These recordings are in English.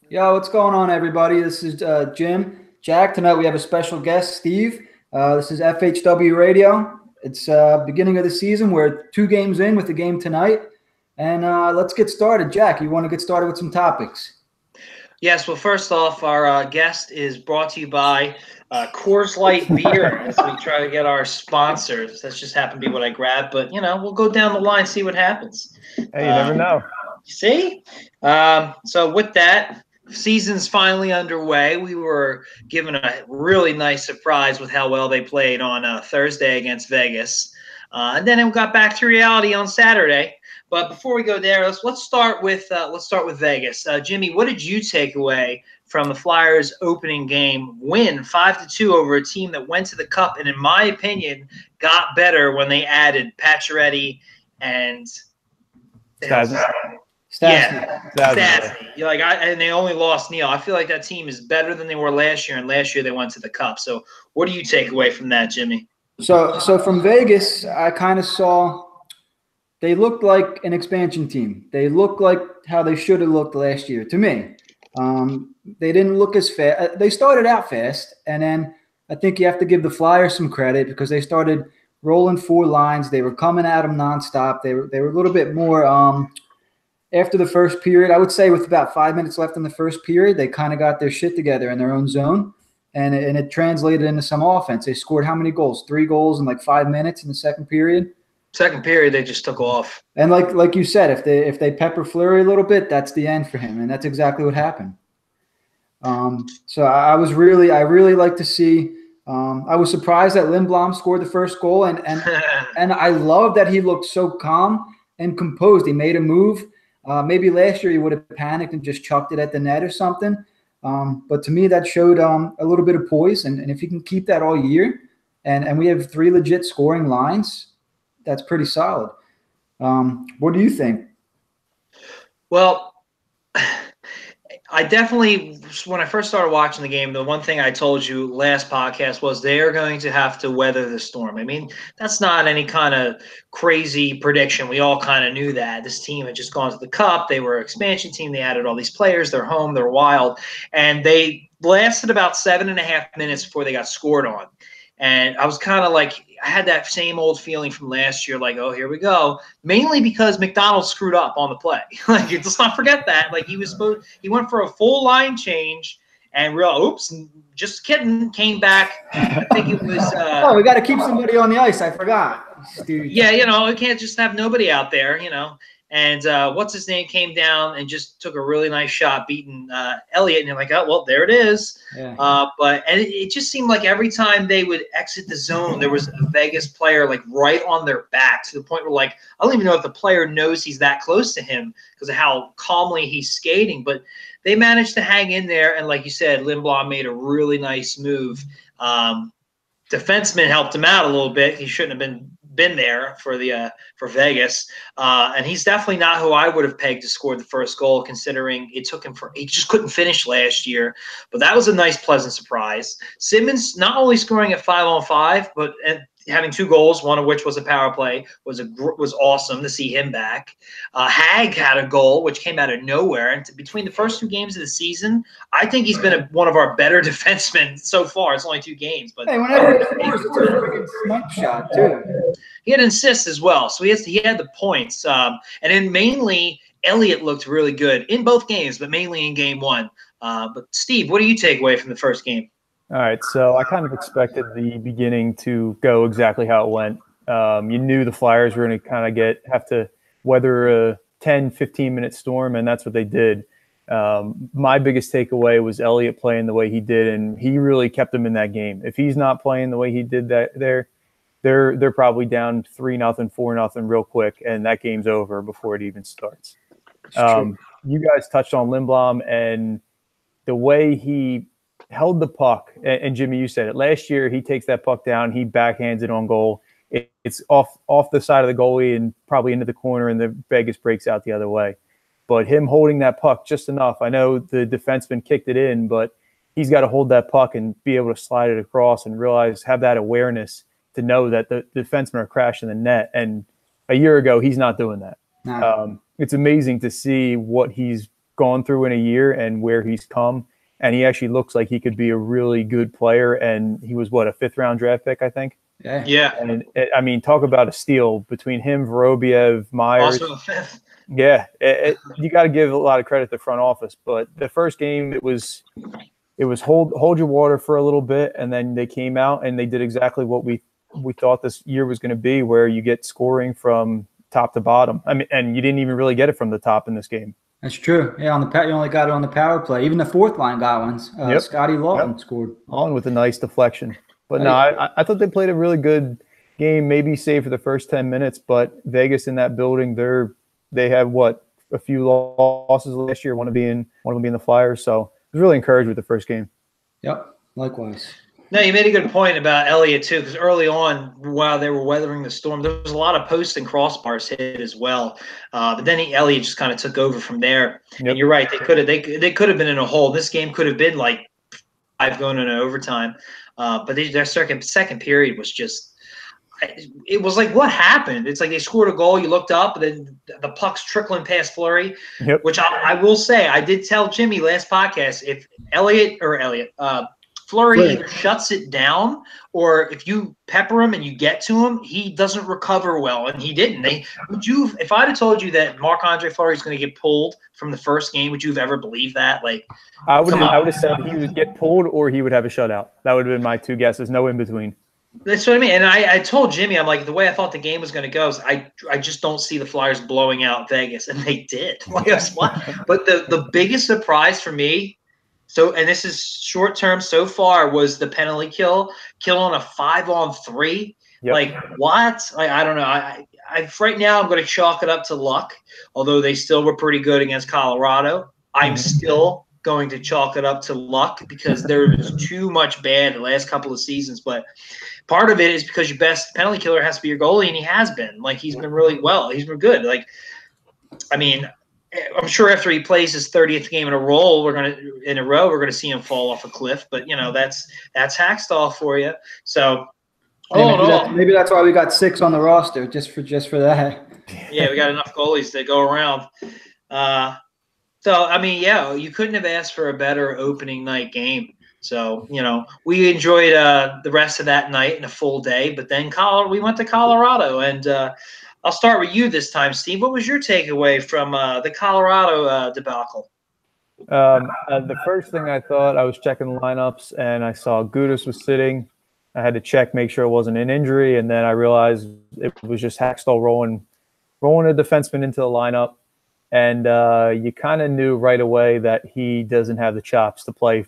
Yo, what's going on, everybody? This is Jim, Jack. Tonight we have a special guest, Steve. This is FHW Radio. It's beginning of the season. We're 2 games in with the game tonight. And let's get started. Jack, you want to get started with some topics? Yes, well, first off, our guest is brought to you by Coors Light Beer as we try to get our sponsors. That's just happened to be what I grabbed, but, we'll go down the line, see what happens. Hey, you never know. See? So with that, season's finally underway. We were given a really nice surprise with how well they played on Thursday against Vegas. And then it got back to reality on Saturday. But before we go there, let's start with Vegas. Jimmy, what did you take away from the Flyers' opening game win 5-2 over a team that went to the Cup and, in my opinion, got better when they added Pacioretty and Stasny. Yeah, Stasny. And they only lost Neal. I feel like that team is better than they were last year, and last year they went to the Cup. So, what do you take away from that, Jimmy? So from Vegas, I kind of saw. They looked like an expansion team. They looked like how they should have looked last year to me. They didn't look as fast. They started out fast, and then I think you have to give the Flyers some credit because they started rolling 4 lines. They were coming at them nonstop. They were a little bit more after the first period. I would say with about 5 minutes left in the first period, they kind of got their shit together in their own zone, and it translated into some offense. They scored how many goals? 3 goals in like 5 minutes in the second period. Second period, they just took off. And like you said, if they pepper Fleury a little bit, that's the end for him, and that's exactly what happened. So I really like to see. I was surprised that Lindblom scored the first goal, and I love that he looked so calm and composed. He made a move. Maybe last year he would have panicked and just chucked it at the net or something. But to me, that showed a little bit of poise, and if he can keep that all year, and we have 3 legit scoring lines. That's pretty solid. What do you think? Well, I definitely, when I first started watching the game, the one thing I told you last podcast was they are going to have to weather the storm. I mean, that's not any kind of crazy prediction. We all kind of knew that. This team had just gone to the Cup. They were an expansion team. They added all these players. They're home. They're wild. And they lasted about 7.5 minutes before they got scored on. And I was kind of like, I had that same old feeling from last year, like, oh, here we go. Mainly because McDonald screwed up on the play. Like, let's not forget that. Like, he went for a full line change and just kidding, came back. I think it was. We got to keep somebody on the ice. I forgot. Dude. Yeah, we can't just have nobody out there, And what's his name came down and just took a really nice shot, beating Elliott, and you're like, oh well, there it is. Yeah. But it just seemed like every time they would exit the zone, there was a Vegas player like right on their back to the point where like I don't even know if the player knows he's that close to him because of how calmly he's skating. But they managed to hang in there, and like you said, Lindblom made a really nice move. Defenseman helped him out a little bit. He shouldn't have been there for Vegas, and he's definitely not who I would have pegged to score the first goal, considering it took him he just couldn't finish last year. But that was a nice, pleasant surprise. Simmons not only scoring at 5-on-5, but having 2 goals, one of which was a power play, was awesome to see him back. Hag had a goal, which came out of nowhere. And between the first 2 games of the season, I think he's been one of our better defensemen so far. It's only 2 games, but hey, whenever he scores, it's a freaking snipe shot too. He had assists as well, so he had the points. And then mainly Elliott looked really good in both games, but mainly in game 1. But Steve, what do you take away from the first game? All right, so I kind of expected the beginning to go exactly how it went. You knew the Flyers were going to kind of have to weather a 10, 15-minute storm, and that's what they did. My biggest takeaway was Elliott playing the way he did, and he really kept them in that game. If he's not playing the way he did they're probably down 3-0, 4-0 real quick, and that game's over before it even starts. You guys touched on Lindblom and the way he held the puck, and Jimmy, you said it. Last year, he takes that puck down, he backhands it on goal. It's off the side of the goalie and probably into the corner, and the Vegas breaks out the other way. But him holding that puck just enough, I know the defenseman kicked it in, but he's got to hold that puck and be able to slide it across and have that awareness to know that the defensemen are crashing the net. And a year ago, he's not doing that. No. It's amazing to see what he's gone through in a year and where he's come. And he actually looks like he could be a really good player. And he was, what, a 5th-round draft pick, I think? Yeah. And, I mean, talk about a steal between him, Vorobiev, Myers. Also a 5th. Yeah. You got to give a lot of credit to the front office. But the first game, it was hold your water for a little bit, and then they came out and they did exactly what we thought this year was going to be, where you get scoring from top to bottom. I mean, and you didn't even really get it from the top in this game. That's true. Yeah, you only got it on the power play. Even the 4th line got ones. Scotty Lawton scored. On with a nice deflection. But no, I thought they played a really good game, maybe save for the first 10 minutes. But Vegas in that building, they have a few losses last year, one of them being the Flyers. So I was really encouraged with the first game. Yep, likewise. No, you made a good point about Elliott, too, because early on, while they were weathering the storm, there was a lot of post and crossbars hit as well. But then Elliott just kind of took over from there. Yep. And you're right, they could have been in a hole. This game could have been like 5 going into overtime. But their second period was just – it was like, what happened? It's like they scored a goal, you looked up, and then the puck's trickling past Fleury, which I will say, I did tell Jimmy last podcast, if Fleury either shuts it down, or if you pepper him and you get to him, he doesn't recover well, and he didn't. If I'd have told you that Marc-Andre Fleury is going to get pulled from the first game, would you have ever believed that? Like, I would have said he would get pulled or he would have a shutout. That would have been my 2 guesses. No in between. That's what I mean. And I told Jimmy, I'm like, the way I thought the game was going to go is I just don't see the Flyers blowing out Vegas, and they did. Like, but the biggest surprise for me. So, and this is short term so far, was the penalty kill on a 5-on-3. Yep. Like, what? Like, I don't know. I right now I'm going to chalk it up to luck, although they still were pretty good against Colorado. I'm still going to chalk it up to luck because there was too much bad the last couple of seasons. But part of it is because your best penalty killer has to be your goalie, and he has been. Like, he's been really well. He's been good. Like, I mean, I'm sure after he plays his 30th game in a row, we're gonna see him fall off a cliff. But that's Hackstall for you. So, maybe that's why we got 6 on the roster, just for that. Yeah, we got enough goalies to go around. So I mean, yeah, you couldn't have asked for a better opening night game. So we enjoyed the rest of that night and a full day. But then we went to Colorado, and I'll start with you this time, Steve. What was your takeaway from the Colorado debacle? The first thing I thought, I was checking the lineups, and I saw Gudas was sitting. I had to check, make sure it wasn't an injury, and then I realized it was just Hackstall rolling a defenseman into the lineup. And you kind of knew right away that he doesn't have the chops to play,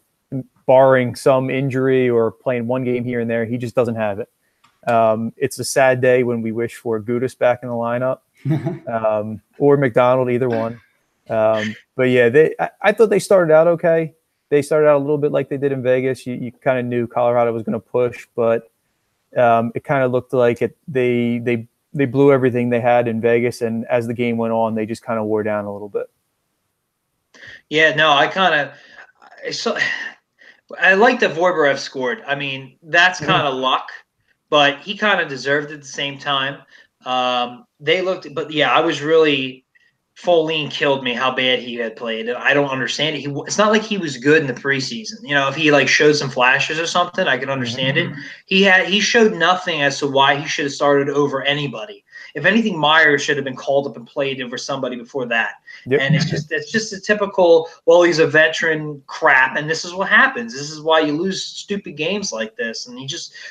barring some injury or playing one game here and there. He just doesn't have it. It's a sad day when we wish for Gudas back in the lineup or McDonald, either one. But yeah, I thought they started out okay. They started out a little bit like they did in Vegas. You kind of knew Colorado was going to push, but it kind of looked like they blew everything they had in Vegas, and as the game went on, they just kind of wore down a little bit. Yeah, no, I like that Vorobiev scored. I mean, that's kind of luck, but he kind of deserved it at the same time. But yeah, I was really – Folene killed me how bad he had played. I don't understand it. It's not like he was good in the preseason. If he showed some flashes or something, I can understand it. He showed nothing as to why he should have started over anybody. If anything, Myers should have been called up and played over somebody before that. Yep. And it's just a typical, well, he's a veteran crap, and this is what happens. This is why you lose stupid games like this. And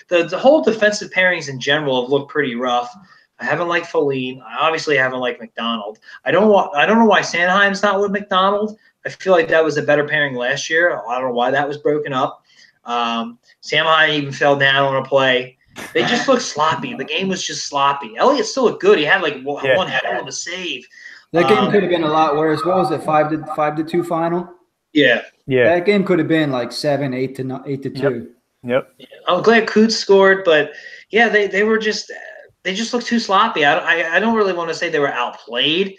the whole defensive pairings in general have looked pretty rough. I haven't liked Folene. I obviously haven't liked McDonald. I don't know why Sanheim's not with McDonald. I feel like that was a better pairing last year. I don't know why that was broken up. Sanheim even fell down on a play. They just looked sloppy. The game was just sloppy. Elliott still looked good. He had one hell of a save. That game could have been a lot worse. What was it? 5-2 final? Yeah. That game could have been like 7-8-2. Yep. I'm glad Coots scored, but yeah, they were just. They just looked too sloppy. I don't really want to say they were outplayed,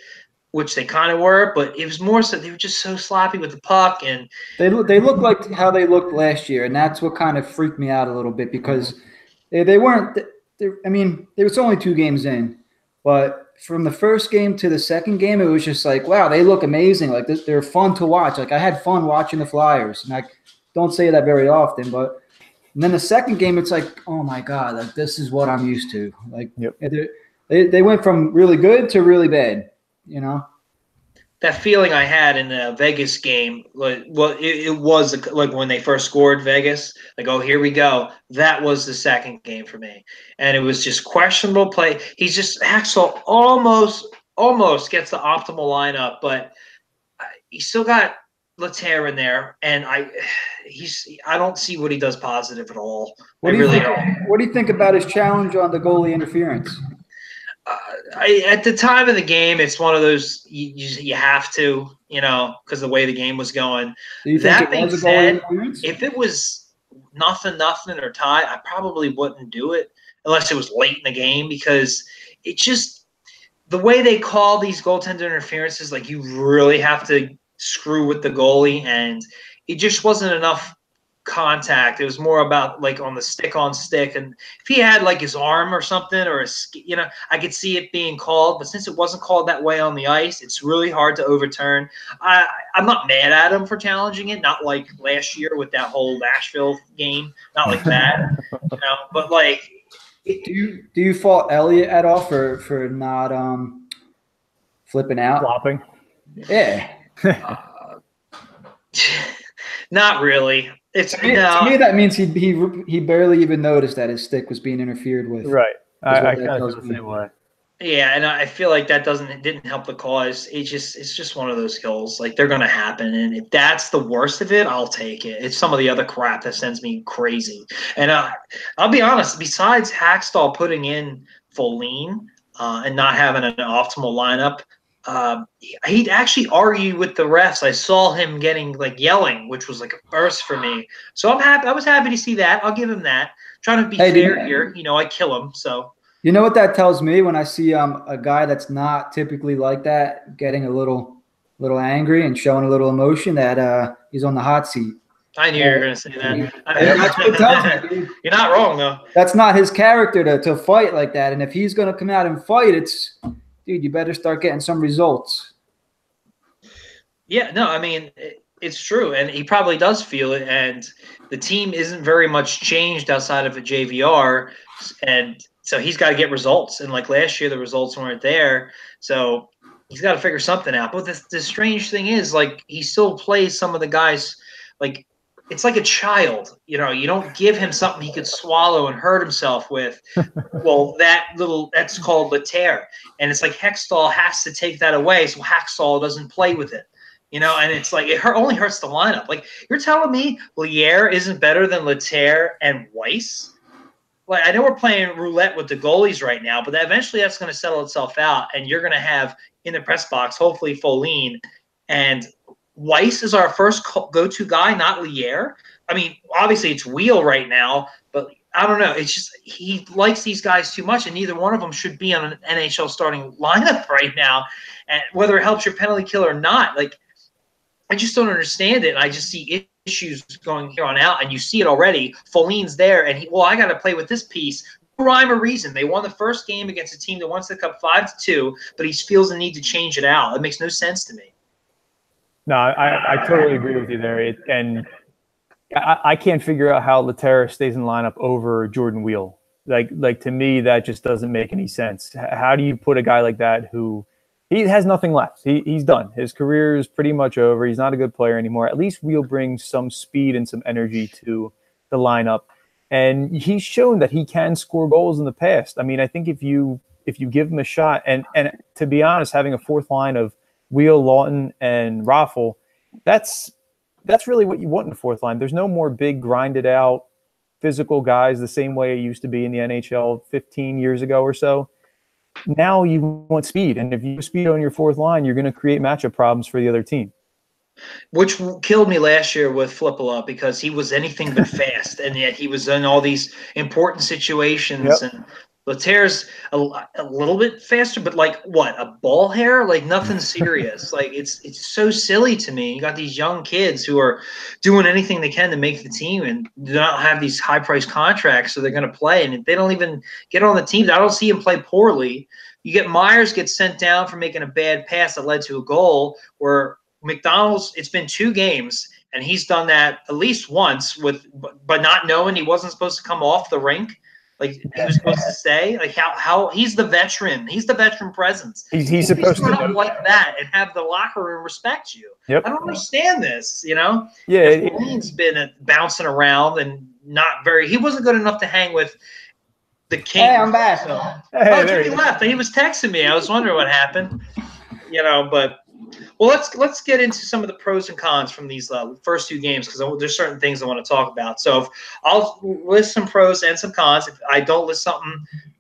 which they kind of were, but it was more so they were just so sloppy with the puck. And they looked like how they looked last year, and that's what kind of freaked me out a little bit because they weren't. I mean, it was only 2 games in, but from the first game to the second game, it was just like, wow, they look amazing. Like they're fun to watch. Like I had fun watching the Flyers, and I don't say that very often, but and then the second game, it's like, oh my God, like this is what I'm used to. Like they went from really good to really bad, you know? That feeling I had in the Vegas game, like, well, it was like when they first scored Vegas, like, oh, here we go. That was the second game for me. And it was just questionable play. He's just, Axel almost gets the optimal lineup, but he still got Laterre in there. And I don't see what he does positive at all. What do you think about his challenge on the goalie interference? At the time of the game, it's one of those you have to, because the way the game was going. That being said, if it was nothing or tie, I probably wouldn't do it unless it was late in the game, because it just the way they call these goaltender interferences, like you really have to screw with the goalie, and it just wasn't enough contact. It was more about like on the stick, and if he had like his arm or something, or I could see it being called, but since it wasn't called that way on the ice, it's really hard to overturn. I'm not mad at him for challenging it, not like last year with that whole Nashville game, not like that, but like. Do you fault Elliott at all for not flipping out, flopping? Yeah. Not really. To me, that means he barely even noticed that his stick was being interfered with. Right. I kind of feel the same way. Yeah, and I feel like that didn't help the cause. It's just one of those goals. Like they're gonna happen, and if that's the worst of it, I'll take it. It's some of the other crap that sends me crazy. And I'll be honest. Besides Hackstall putting in Foligno and not having an optimal lineup, he'd actually argue with the refs. I saw him getting like yelling, which was like a first for me. So I'm happy. I was happy to see that. I'll give him that. Trying to be fair here. I kill him. So you know what that tells me when I see a guy that's not typically like that getting a little angry and showing a little emotion, that he's on the hot seat. I knew you were going to say that. That's what it tells me, dude. You're not wrong though. That's not his character to fight like that. And if he's going to come out and fight, dude, you better start getting some results. Yeah, no, I mean, it's true. And he probably does feel it. And the team isn't very much changed outside of a JVR. And so he's got to get results. And like last year, the results weren't there. So he's got to figure something out. But the strange thing is, like, he still plays some of the guys, like, it's like a child. You don't give him something he could swallow and hurt himself with. Well, that's called Laterre. And it's like Hextall has to take that away so Hackstall doesn't play with it. And it's like it only hurts the lineup. Like, you're telling me Lier isn't better than Laterre and Weiss? Like, I know we're playing roulette with the goalies right now, but eventually that's going to settle itself out, and you're going to have in the press box, hopefully, Foligno, and Weiss is our first go-to guy, not Lier. I mean, obviously it's Wheel right now, but I don't know. It's just he likes these guys too much, and neither one of them should be on an NHL starting lineup right now. And whether it helps your penalty kill or not, like, I just don't understand it. I just see issues going here on out, and you see it already. Foligno's there, and I got to play with this piece. No rhyme or reason. They won the first game against a team that wants the cup 5-2, but he feels the need to change it out. It makes no sense to me. No, I totally agree with you there. And I can't figure out how Laterre stays in the lineup over Jordan Wheel. Like to me, that just doesn't make any sense. How do you put a guy like that who he has nothing left? He's done. His career is pretty much over. He's not a good player anymore. At least Wheel brings some speed and some energy to the lineup. And he's shown that he can score goals in the past. I mean, I think if you give him a shot, and to be honest, having a fourth line of Wheel, Lawton, and Raffle, that's really what you want in the fourth line. There's no more big, grinded out, physical guys the same way it used to be in the NHL 15 years ago or so. Now you want speed, and if you have speed on your fourth line, you're going to create matchup problems for the other team. Which killed me last year with Flippala, because he was anything but fast, and yet he was in all these important situations. Yep. And Laterre's a little bit faster, but like what, a ball hair? Like nothing serious. Like it's so silly to me. You got these young kids who are doing anything they can to make the team, and do not have these high price contracts, so they're going to play. And if they don't even get on the team, I don't see him play poorly. You get Myers gets sent down for making a bad pass that led to a goal, where McDonald's, it's been 2 games, and he's done that at least once but not knowing he wasn't supposed to come off the rink. Like he was supposed to stay. Like how he's the veteran. He's the veteran presence. He's supposed to up like that and have the locker room respect you. Yep. I don't understand this. Yeah, Blaine's been bouncing around and not very. He wasn't good enough to hang with the king. Hey, I'm back. So, hey, Jimmy left. He was texting me. I was wondering what happened. But. Well, let's get into some of the pros and cons from these first 2 games, because there's certain things I want to talk about. So if I'll list some pros and some cons. If I don't list something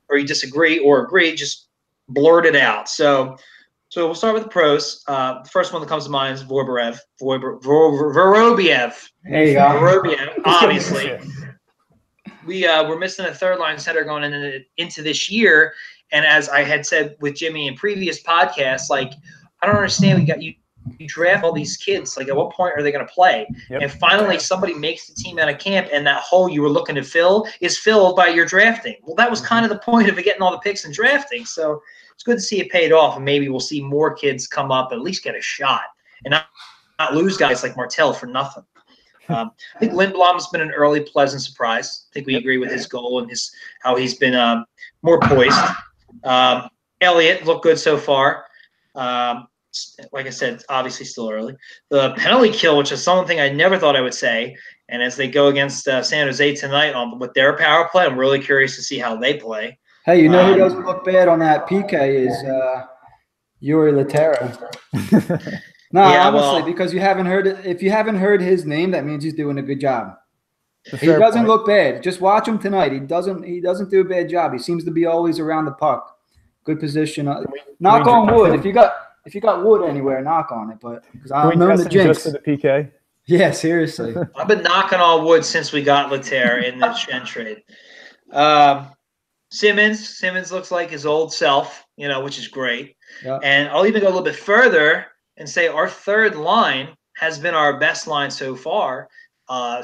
or you disagree or agree, just blurt it out. So we'll start with the pros. The first one that comes to mind is Vorobiev. There you go. Vorobiev, obviously. We're missing a third-line center going into this year, and as I had said with Jimmy in previous podcasts, like, I don't understand. You draft all these kids. Like, at what point are they going to play? Yep. And finally, somebody makes the team out of camp, and that hole you were looking to fill is filled by your drafting. Well, that was kind of the point of getting all the picks and drafting. So it's good to see it paid off, and maybe we'll see more kids come up, at least get a shot, and not lose guys like Martell for nothing. I think Lindblom's been an early pleasant surprise. I think we agree with his goal and how he's been more poised. Elliott looked good so far. Like I said, obviously still early. The penalty kill, which is something I never thought I would say, and as they go against San Jose tonight with their power play, I'm really curious to see how they play. Hey, who doesn't look bad on that PK is Yuri Laterra. No, honestly, because you haven't heard it. If you haven't heard his name, that means he's doing a good job. He doesn't look bad. Just watch him tonight. He doesn't do a bad job. He seems to be always around the puck. Good position. Knock on wood. If you got wood anywhere, knock on it. But because I'm known the jinx. Just for the PK. Yeah, seriously. I've been knocking on wood since we got Laterra in the Shen trade. Simmons looks like his old self, which is great. Yeah. And I'll even go a little bit further and say our third line has been our best line so far.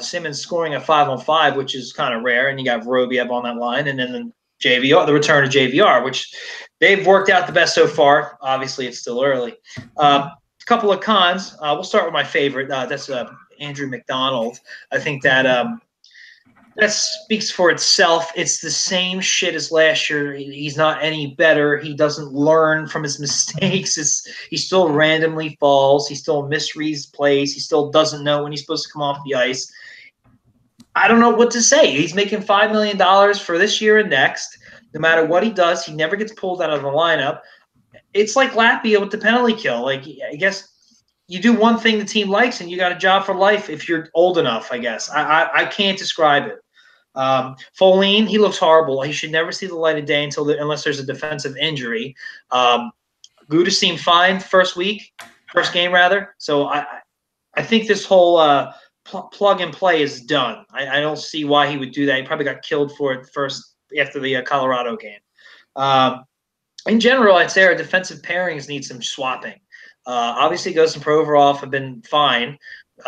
Simmons scoring a 5-on-5, which is kind of rare, and you got Vorobiev on that line, and then the return of JVR, which they've worked out the best so far. Obviously, it's still early. A couple of cons. We'll start with my favorite. That's Andrew McDonald. I think that speaks for itself. It's the same shit as last year. He's not any better. He doesn't learn from his mistakes. He still randomly falls. He still misreads plays. He still doesn't know when he's supposed to come off the ice. I don't know what to say. He's making $5 million for this year and next. No matter what he does, he never gets pulled out of the lineup. It's like Latvia with the penalty kill. Like, I guess you do one thing the team likes, and you got a job for life if you're old enough, I guess. I can't describe it. Foligno, he looks horrible. He should never see the light of day unless there's a defensive injury. Guda seemed fine first game rather. So I think this whole plug and play is done. I don't see why he would do that. He probably got killed for it first after the Colorado game. In general, I'd say our defensive pairings need some swapping. Obviously, Ghost and Provorov have been fine.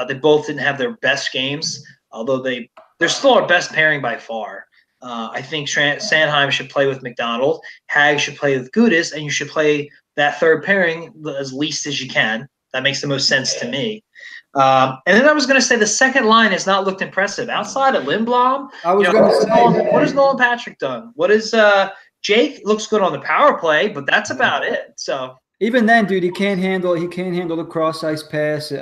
They both didn't have their best games, although they're still our best pairing by far. I think Sanheim should play with McDonald. Hag should play with Gudas, and you should play that third pairing as least as you can. That makes the most sense to me. And then I was going to say the second line has not looked impressive. Outside of Lindblom, I was going to say, what has Nolan Patrick done? What is Jake looks good on the power play, but that's about it. So even then, dude, he can't handle the cross ice pass.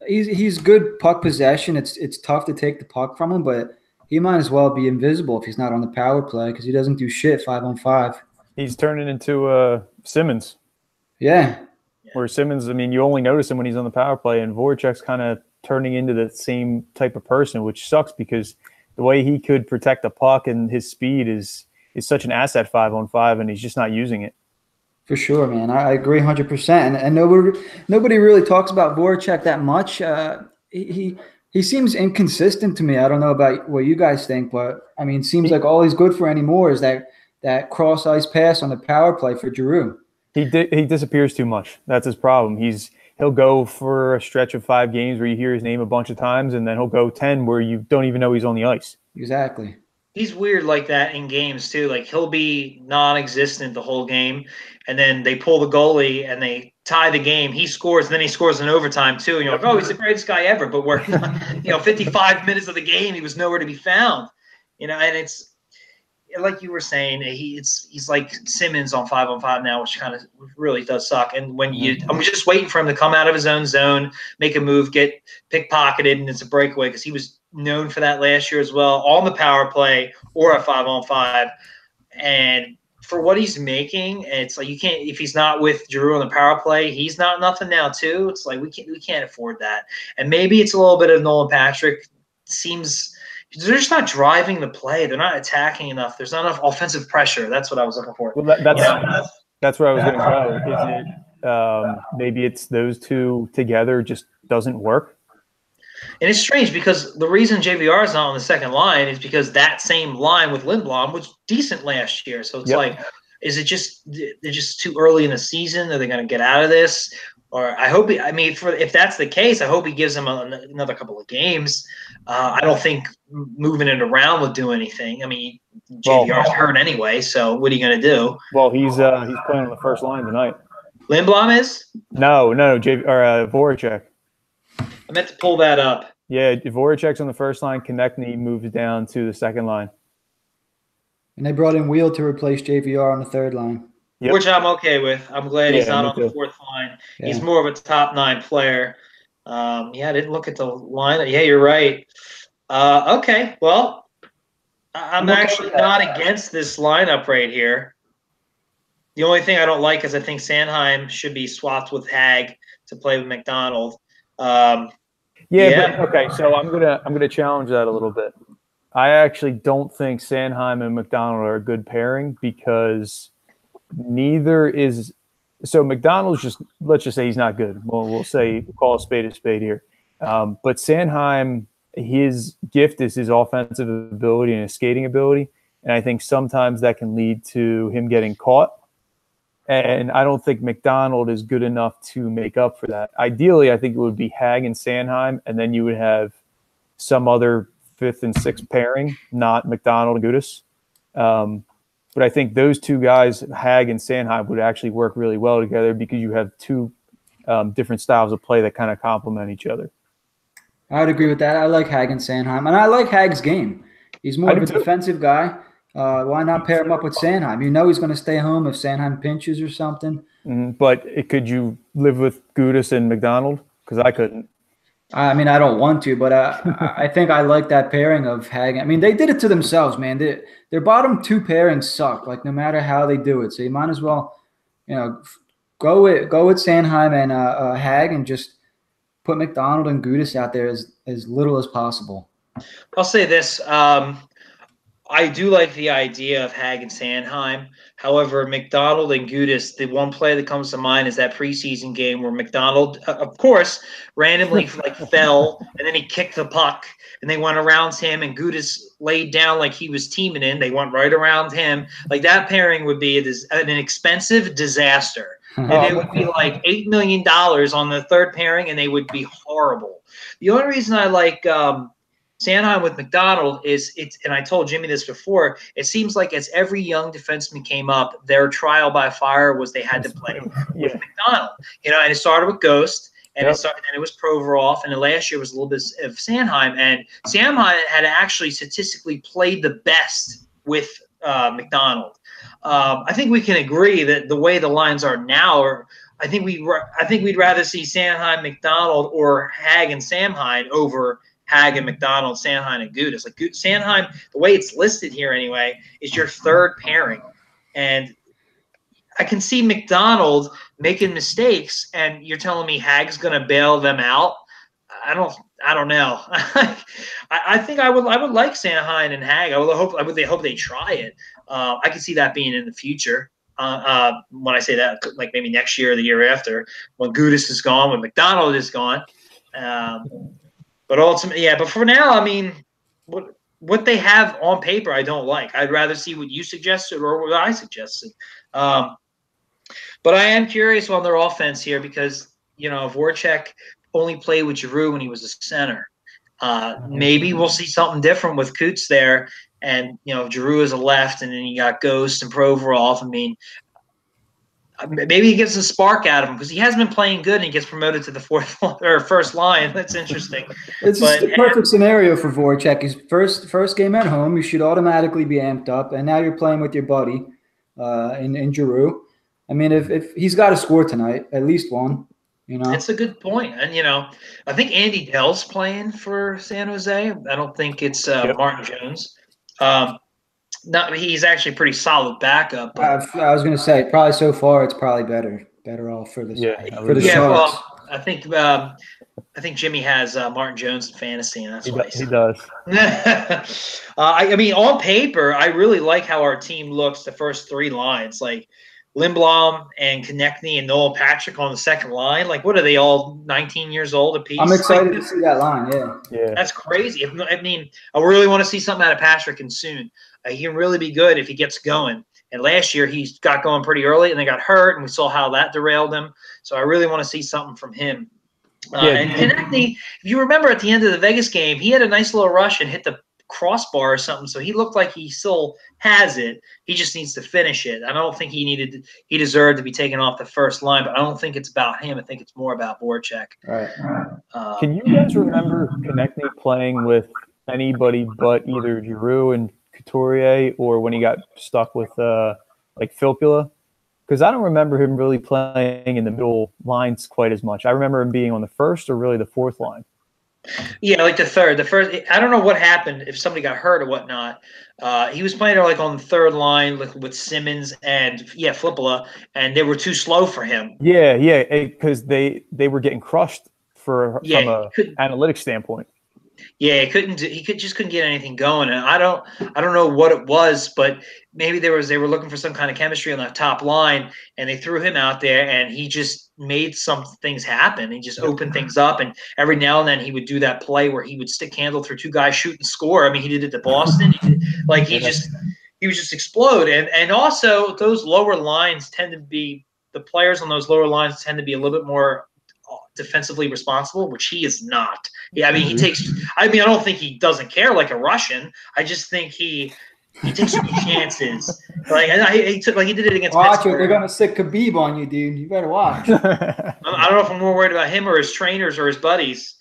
He's good puck possession. It's tough to take the puck from him, but he might as well be invisible if he's not on the power play because he doesn't do shit 5-on-5. He's turning into Simmons. Yeah. Where Simmons, I mean, you only notice him when he's on the power play, and Voracek's kind of turning into the same type of person, which sucks because the way he could protect the puck and his speed is such an asset 5-on-5, and he's just not using it. For sure, man. I agree 100%. And nobody really talks about Voracek that much. He seems inconsistent to me. I don't know about what you guys think, but, I mean, it seems like all he's good for anymore is that cross-ice pass on the power play for Giroux. He disappears too much. That's his problem. He'll go for a stretch of 5 games where you hear his name a bunch of times, and then he'll go 10 where you don't even know he's on the ice. Exactly. He's weird like that in games too. Like he'll be non-existent the whole game, and then they pull the goalie and they tie the game. He scores, and then he scores in overtime too. And you're like, oh, he's the greatest guy ever. But we're 55 minutes of the game, he was nowhere to be found. And it's like you were saying, he's like Simmons on 5-on-5 now, which kind of really does suck. And when I'm just waiting for him to come out of his own zone, make a move, get pickpocketed, and it's a breakaway because he was known for that last year as well, on the power play or a 5-on-5. And for what he's making, it's like you can't, if he's not with Giroux on the power play, he's not nothing now too. It's like we can't afford that. And maybe it's a little bit of Nolan Patrick. Seems they're just not driving the play. They're not attacking enough. There's not enough offensive pressure. That's what I was looking for. Well, that's where I was going to go. Is it maybe it's those two together just doesn't work? And it's strange because the reason JVR is not on the second line is because that same line with Lindblom was decent last year. So it's like, is it just they're just too early in the season? Are they going to get out of this? Or I hope if that's the case, I hope he gives them another couple of games. I don't think moving it around would do anything. I mean, JVR's hurt anyway, so what are you going to do? Well, he's playing on the first line tonight. Lindblom is? No, Voracek. I meant to pull that up. Yeah, Voracek's on the first line. Konechny moves down to the second line. And they brought in Wheel to replace JVR on the third line. Yep. Which I'm okay with. I'm glad he's not on the fourth line. Yeah. He's more of a top 9 player. I didn't look at the line. Yeah, you're right. Okay, well, I'm actually not against this lineup right here. The only thing I don't like is I think Sanheim should be swapped with Hag to play with McDonald. But, okay, so I'm gonna challenge that a little bit. I actually don't think Sanheim and McDonald are a good pairing because neither is. So McDonald's just, let's just say he's not good. Well, we'll call a spade here. But Sanheim, his gift is his offensive ability and his skating ability, and I think sometimes that can lead to him getting caught. And I don't think McDonald is good enough to make up for that. Ideally, I think it would be Hag and Sanheim, and then you would have some other 5th and 6th pairing, not McDonald and Gudas. But I think those two guys, Hag and Sanheim, would actually work really well together because you have two different styles of play that kind of complement each other. I would agree with that. I like Hag and Sanheim, and I like Hag's game. He's more of a defensive guy. Why not pair him up with Sanheim? You know he's going to stay home if Sanheim pinches or something. But could you live with Gudas and McDonald? Because I couldn't. I mean, I don't want to, but I think I like that pairing of Hag. I mean, they did it to themselves, man. Their bottom 2 pairings suck, like no matter how they do it. So you might as well, go with Sanheim and Hag and just put McDonald and Gudas out there as little as possible. I'll say this. I do like the idea of Hag and Sanheim. However, McDonald and Gudas, the one play that comes to mind is that preseason game where McDonald, of course, randomly fell, and then he kicked the puck, and they went around him, and Gudas laid down like he was teaming in. They went right around him. Like that pairing would be an expensive disaster. And it would be like $8 million on the third pairing, and they would be horrible. The only reason I like Sanheim with McDonald and I told Jimmy this before, it seems like as every young defenseman came up, their trial by fire was they had to play with McDonald. And it started with Ghost, and then it was Provorov, and then last year was a little bit of Sanheim. And Sanheim had actually statistically played the best with McDonald. I think we can agree that the way the lines are now, I think we'd rather see Sanheim, McDonald, or Hag and Sanheim over Hag and McDonald, Sanheim and Gudas. Like Sanheim, the way it's listed here anyway, is your third pairing. And I can see McDonald making mistakes, and you're telling me Hag's going to bail them out. I don't know. I think I would like Sanheim and Hag. I hope they try it. I could see that being in the future. When I say that, like maybe next year or the year after, when Gudas is gone, when McDonald is gone. But ultimately, but for now, I mean, what they have on paper, I don't like. I'd rather see what you suggested or what I suggested. But I am curious on their offense here because, Voracek only played with Giroux when he was a center. Maybe we'll see something different with Coots there. and Giroux is a left, and then you got Ghost and Provorov. I mean, maybe he gets a spark out of him because he hasn't been playing good, and he gets promoted to the first line. That's interesting. It's just the perfect scenario for Voracek. His first game at home, you should automatically be amped up, and now you're playing with your buddy in Giroux. I mean, if he's got to score tonight, at least one. It's a good point. And, I think Andy Dell's playing for San Jose. I don't think it's Martin Jones. He's actually pretty solid backup. But I was going to say, probably so far, it's probably better off for the Sharks. Well, I think Jimmy has Martin Jones in fantasy, and that's what he does. I mean, on paper, I really like how our team looks. The first three lines, like Lindblom and Konechny and Nolan Patrick on the second line. Like, what are they all 19 years old apiece? I'm excited to see that line. Yeah. That's crazy. I mean, I really want to see something out of Patrick and soon. He can really be good if he gets going. And last year he got going pretty early and then got hurt, and we saw how that derailed him. So I really want to see something from him. And Konechny, if you remember at the end of the Vegas game, he had a nice little rush and hit the crossbar or something, so he looked like he still has it. He just needs to finish it. I don't think he deserved to be taken off the first line, but I don't think it's about him. I think it's more about Voracek. Right. Can you guys remember Konechny playing with anybody but either Giroux and Couturier, or when he got stuck with like Filppula? Because I don't remember him really playing in the middle lines quite as much. I remember him being on the first or really the fourth line. Yeah, like the third. The first, I don't know what happened, if somebody got hurt or whatnot. He was playing like on the third line with Simmons and Filppula, and they were too slow for him. Yeah, because they were getting crushed from a analytics standpoint. Yeah, he just couldn't get anything going, and I don't know what it was, but maybe they were looking for some kind of chemistry on that top line, and they threw him out there, and he just made some things happen. He just opened things up, and every now and then he would do that play where he would stick handle through two guys, shoot and score. I mean, he did it to Boston. He would just explode, and also those lower lines tend to be the players on those lower lines tend to be a little bit more defensively responsible, which he is not. Yeah, I mean, I don't think he doesn't care like a Russian. I just think he takes some chances. Like he did it against Pittsburgh. They're gonna stick Khabib on you, dude. You better watch. I don't know if I'm more worried about him or his trainers or his buddies.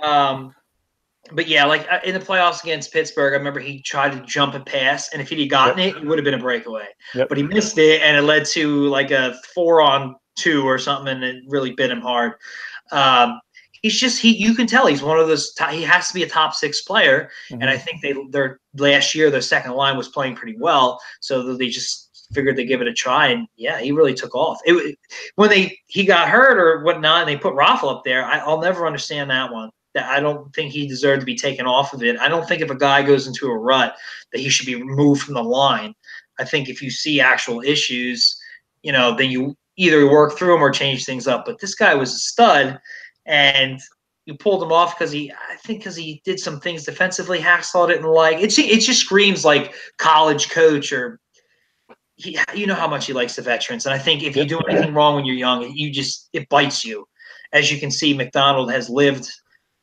But yeah, like in the playoffs against Pittsburgh, I remember he tried to jump and pass, and if he'd gotten it would have been a breakaway. But he missed it, and it led to like a 4-on-2 or something, and it really bit him hard. You can tell he's one of those. He has to be a top 6 player, and I think their last year their second line was playing pretty well, so they just figured they'd give it a try, and yeah, he really took off. When he got hurt or whatnot, and they put Raffle up there, I'll never understand that one. That I don't think he deserved to be taken off of it. I don't think if a guy goes into a rut that he should be removed from the line. I think if you see actual issues, then you either work through them or change things up. But this guy was a stud, and you pulled him off because he did some things defensively Hacksaw didn't like. It just screams like college coach, or how much he likes the veterans. And I think if you do anything wrong when you're young, it bites you. As you can see, McDonald has lived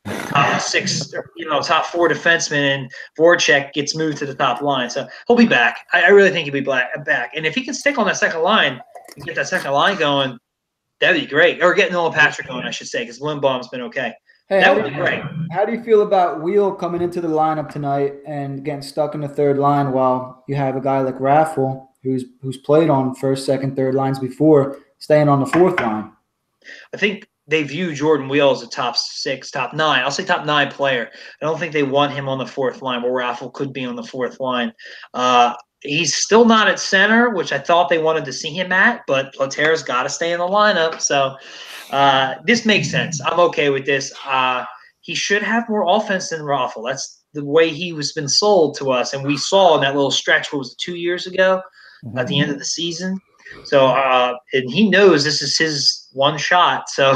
top 6, top 4 defensemen, and Voracek gets moved to the top line. So he'll be back. I really think he'll be back. And if he can stick on that second line and get that second line going, that'd be great. Or get Nolan Patrick going, I should say, because Lindblom's been okay. Hey, that would be great. How do you feel about Wheel coming into the lineup tonight and getting stuck in the third line while you have a guy like Raffle, who's played on first, second, third lines before, staying on the fourth line? I think they view Jordan Wheel as a top 6, top 9. I'll say top 9 player. I don't think they want him on the fourth line, where Raffle could be on the fourth line. He's still not at center, which I thought they wanted to see him at, but Plater's got to stay in the lineup. So this makes sense. I'm okay with this. He should have more offense than Raffle. That's the way he was been sold to us, and we saw in that little stretch, what was it, 2 years ago, at the end of the season. So and he knows this is his one shot. So,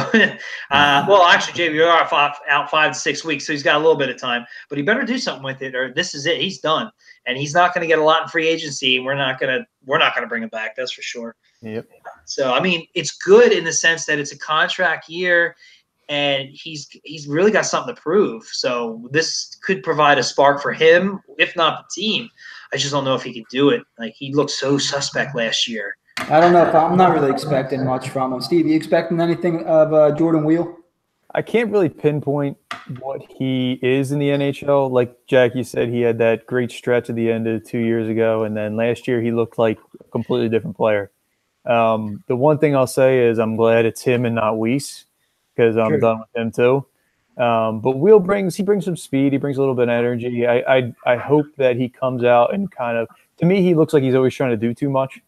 well, actually, JVR out 5 to 6 weeks, so he's got a little bit of time. But he better do something with it, or this is it. He's done, and he's not going to get a lot in free agency. And we're not going to bring him back. That's for sure. Yep. So, I mean, it's good in the sense that it's a contract year. and he's really got something to prove. So this could provide a spark for him, if not the team. I just don't know if he could do it. Like, he looked so suspect last year. I don't know if I'm not really expecting much from him. Steve, you expecting anything of Jordan Wheel? I can't really pinpoint what he is in the NHL. Like Jackie said, he had that great stretch at the end of 2 years ago, and then last year he looked like a completely different player. The one thing I'll say is I'm glad it's him and not Weiss, because I'm done with him too. But Wheel brings some speed. He brings a little bit of energy. I hope that he comes out and kind of, to me, he looks like he's always trying to do too much.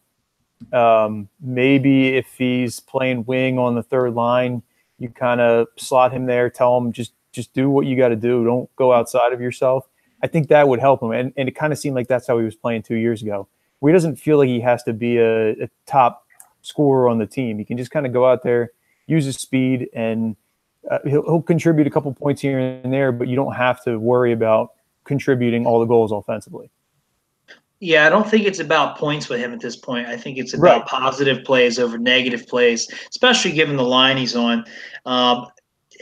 Maybe if he's playing wing on the third line, you kind of slot him there, tell him just do what you got to do. Don't go outside of yourself. I think that would help him. And it kind of seemed like that's how he was playing 2 years ago, where he doesn't feel like he has to be a top scorer on the team. He can just kind of go out there, use his speed, and he'll contribute a couple points here and there, but you don't have to worry about contributing all the goals offensively. Yeah, I don't think it's about points with him at this point. I think it's about positive plays over negative plays, especially given the line he's on.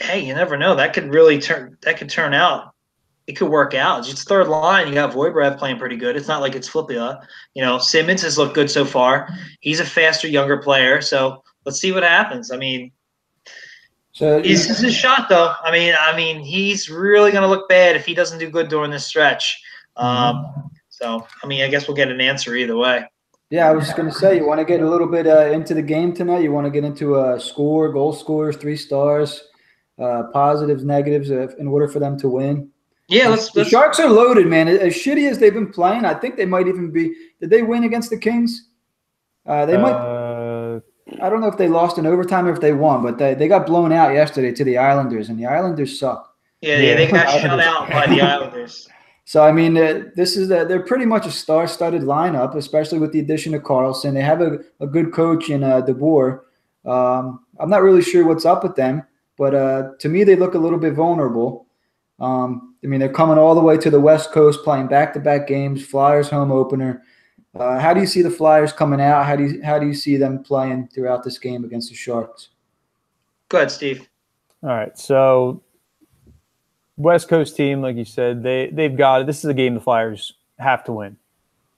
Hey, you never know. That could really turn out. It could work out. It's third line. You got Voibrev playing pretty good. It's not like it's Flipia. Simmons has looked good so far. He's a faster, younger player. So let's see what happens. I mean, this is his shot, though. I mean, he's really going to look bad if he doesn't do good during this stretch. So, I guess we'll get an answer either way. Yeah, I was just going to say, you want to get a little bit into the game tonight? You want to get into goal scorers, 3 stars, positives, negatives, in order for them to win? Yeah, the Sharks are loaded, man. As shitty as they've been playing, I think they might even be – did they win against the Kings? They might – I don't know if they lost in overtime or if they won, but they got blown out yesterday to the Islanders, and the Islanders suck. Yeah, they got shut out by the Islanders. So, I mean, they're pretty much a star-studded lineup, especially with the addition of Carlson. They have a good coach in DeBoer. I'm not really sure what's up with them, but to me, they look a little bit vulnerable. They're coming all the way to the West Coast, playing back-to-back games, Flyers home opener. How do you see the Flyers coming out? How do you see them playing throughout this game against the Sharks? Go ahead, Steve. All right, so West Coast team, like you said, they've got it. This is a game the Flyers have to win.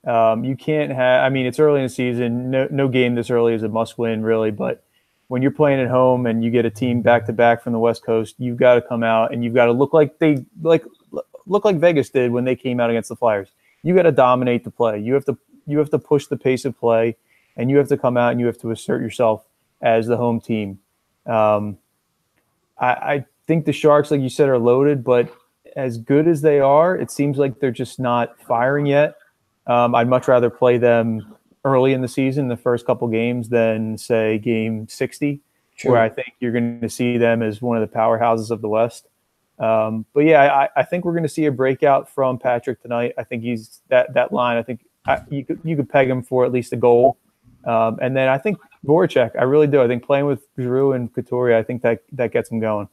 You can't have – it's early in the season. No game this early is a must-win, really. But when you're playing at home and you get a team back-to-back from the West Coast, you've got to come out and you've got to look like Vegas did when they came out against the Flyers. You got to dominate the play. You have to push the pace of play, and you have to come out and you have to assert yourself as the home team. I think the Sharks, like you said, are loaded, but as good as they are, it seems like they're just not firing yet. I'd much rather play them early in the season, the first couple games, than, say, game 60, where I think you're going to see them as one of the powerhouses of the West. But yeah, I think we're going to see a breakout from Patrick tonight. I think he's that line. I think you could peg him for at least a goal. And then I think Voracek, I really do. I think playing with Giroux and Couturier, I think that gets him going.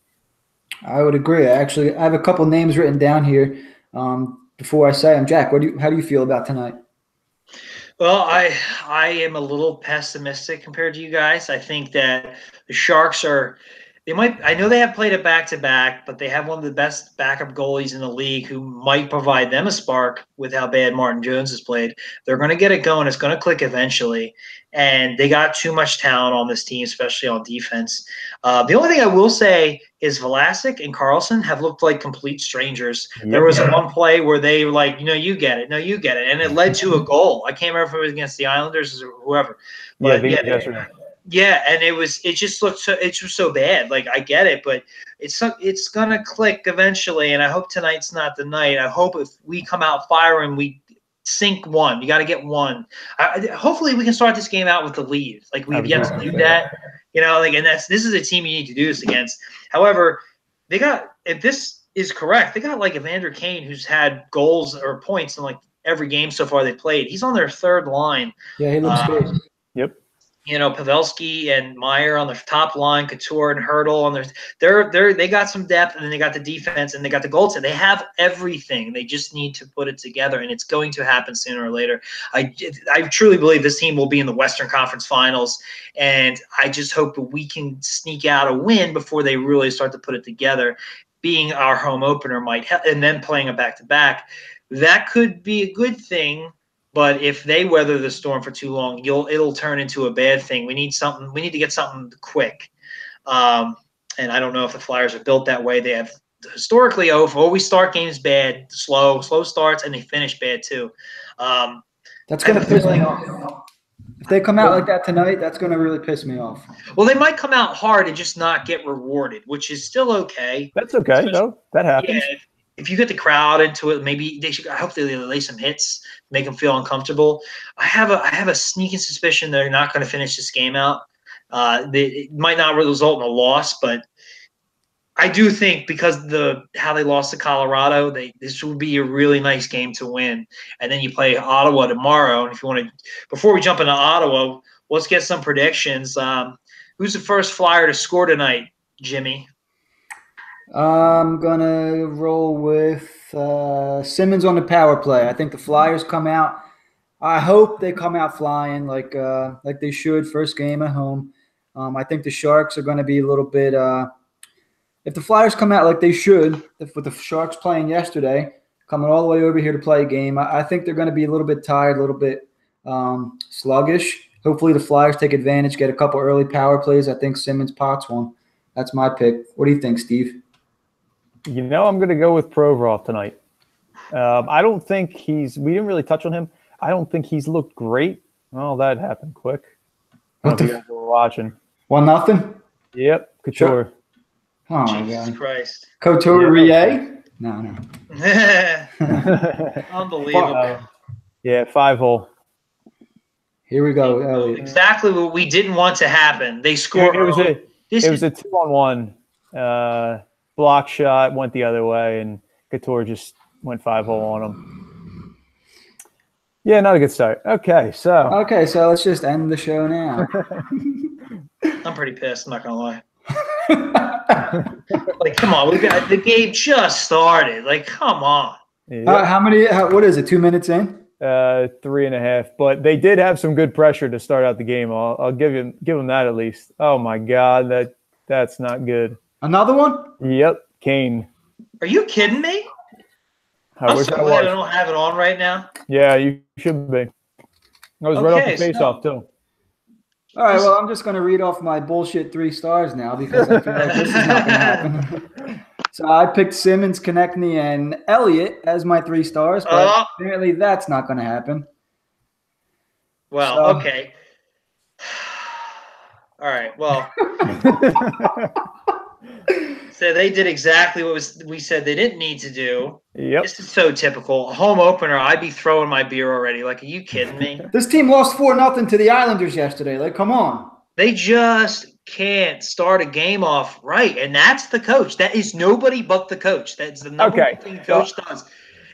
I would agree. I have a couple names written down here. Before I say them, Jack, how do you feel about tonight? Well, I am a little pessimistic compared to you guys. I think that the Sharks I know they have played a back-to-back, but they have one of the best backup goalies in the league who might provide them a spark with how bad Martin Jones has played. They're going to get it going. It's going to click eventually. And they got too much talent on this team, especially on defense. The only thing I will say is Vlasic and Carlson have looked like complete strangers. Yep. There was one play where they were like, you get it. No, you get it. And it led to a goal. I can't remember if it was against the Islanders or whoever. But yesterday. Yeah, and it just looked so bad. Like, I get it, but it's gonna click eventually, and I hope tonight's not the night. I hope if we come out firing, we sink one. You got to get one. Hopefully, we can start this game out with the lead. Like, we've yet to do that. And this is a team you need to do this against. However, if this is correct, they got like Evander Kane, who's had goals or points in like every game so far they played. He's on their third line. Yeah, he looks good. Yep. Pavelski and Meyer on the top line, Couture and Hurdle on they got some depth, and then they got the defense, and they got the goaltending. They have everything. They just need to put it together, and it's going to happen sooner or later. I truly believe this team will be in the Western Conference Finals, and I just hope that we can sneak out a win before they really start to put it together. Being our home opener might help, and then playing a back-to-back, that could be a good thing. But if they weather the storm for too long, it'll turn into a bad thing. We need something. We need to get something quick. And I don't know if the Flyers are built that way. They have historically always start games bad, slow starts, and they finish bad too. That's going to piss me off. If they come out like that tonight, that's going to really piss me off. Well, they might come out hard and just not get rewarded, which is still okay. That's okay. No, that happens. Yeah, if you get the crowd into it, maybe they should. I hope they lay some hits, make them feel uncomfortable. I have a sneaking suspicion they're not going to finish this game out. It might not result in a loss, but I do think because how they lost to Colorado, this would be a really nice game to win. And then you play Ottawa tomorrow. And if you want to, before we jump into Ottawa, let's get some predictions. Who's the first Flyer to score tonight, Jimmy? I'm going to roll with Simmons on the power play. I think the Flyers come out. I hope they come out flying like they should first game at home. I think the Sharks are going to be a little bit if the Flyers come out like they should, with the Sharks playing yesterday, coming all the way over here to play a game, I think they're going to be a little bit tired, a little bit sluggish. Hopefully the Flyers take advantage, get a couple early power plays. I think Simmons pots one. That's my pick. What do you think, Steve? I'm going to go with Provorov tonight. I don't think we didn't really touch on him. I don't think he's looked great. Well, that happened quick. I don't know if you guys were watching. 1-0? Yep, Couture. Oh, Jesus Christ. Couturier? No. Unbelievable. Yeah, 5-hole. Here we go, Elliot. Exactly what we didn't want to happen. They scored. It was a 2-on-1. Block shot went the other way, and Couture just went 5-hole on him. Yeah, not a good start. Okay, so let's just end the show now. I'm pretty pissed. I'm not gonna lie. Like, come on, the game just started. Like, come on. Yeah. How many? What is it? 2 minutes in? 3.5. But they did have some good pressure to start out the game. I'll give them that at least. Oh my God, that's not good. Another one? Yep, Kane. Are you kidding me? I'm so glad I don't have it on right now. Yeah, you should be. I was right off the face-off too. All right, well, I'm just going to read off my bullshit 3 stars now because I feel like this is not going to happen. So I picked Simmons, Konechny, and Elliott as my 3 stars, but apparently that's not going to happen. Well, okay. All right, well. So they did exactly what we said they didn't need to do. Yep. This is so typical. A home opener, I'd be throwing my beer already. Like, are you kidding me? This team lost 4-0 to the Islanders yesterday. Like, come on. They just can't start a game off right, and that's the coach. That is nobody but the coach. That's the number one thing the coach does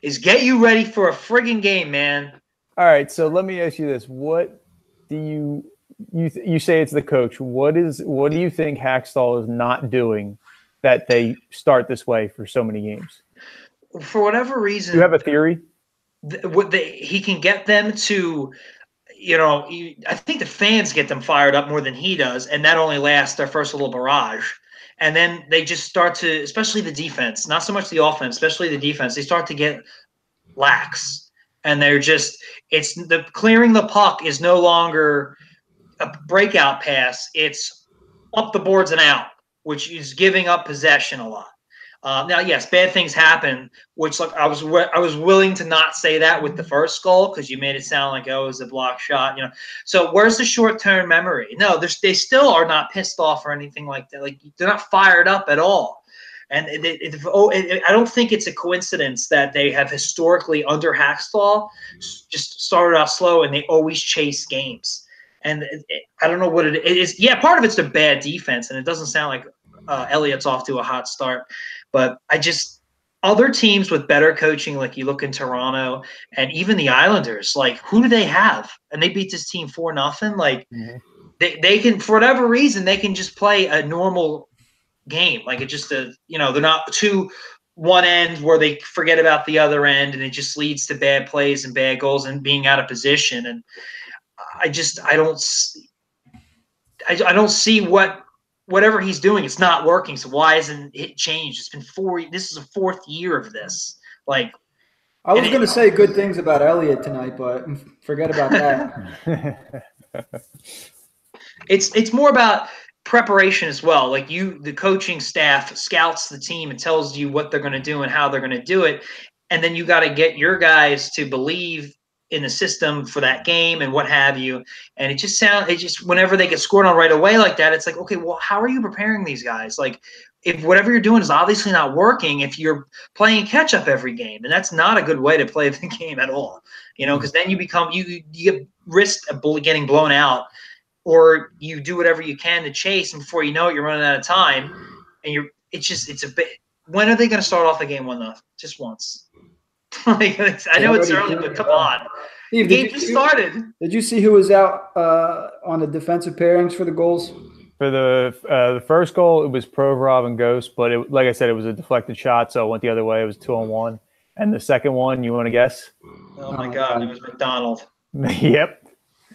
is get you ready for a friggin' game, man. All right, so let me ask you this: what do you say it's the coach? What do you think Hackstall is not doing that they start this way for so many games? For whatever reason, do you have a theory? He can get them to, I think the fans get them fired up more than he does, and that only lasts their first little barrage. And then they just start to, especially the defense, not so much the offense, especially the defense, they start to get lax. And they're just, clearing the puck is no longer a breakout pass. It's up the boards and out, which is giving up possession a lot. Now, yes, bad things happen, which I was willing to not say that with the first goal because you made it sound like, it was a block shot, So where's the short-term memory? No, they still are not pissed off or anything like that. Like, they're not fired up at all. And I don't think it's a coincidence that they have historically under Hackstall just started out slow and they always chase games. And I don't know what it is. Yeah, part of it's the bad defense, and it doesn't sound like Elliott's off to a hot start. But other teams with better coaching, like you look in Toronto and even the Islanders, like, who do they have? And they beat this team 4-0. Like, They can, for whatever reason, they can just play a normal game. Like it just they're not too one end where they forget about the other end, and it just leads to bad plays and bad goals and being out of position. And I don't see whatever he's doing. It's not working. So why isn't it changed? It's been 4. This is the 4th year of this. Like I was going to say good things about Elliott tonight, but forget about that. It's more about preparation as well. Like the coaching staff scouts the team and tells you what they're going to do and how they're going to do it. And then you got to get your guys to believe in the system for that game and what have you. And it just whenever they get scored on right away like that, it's like, okay, well, how are you preparing these guys? Like if whatever you're doing is obviously not working, if you're playing catch up every game, and that's not a good way to play the game at all, because then you become, you get risk of getting blown out, or you do whatever you can to chase, and before you know it, you're running out of time, and it's a bit. When are they going to start off the game 1-0? Just once. I know it's early, but come on. Steve, the game just started. Did you see who was out on the defensive pairings for the goals? For the first goal, it was Provorov and Ghost, but like I said, it was a deflected shot, so it went the other way. It was 2-on-1. And the second one, you want to guess? Oh my God, it was McDonald. Yep.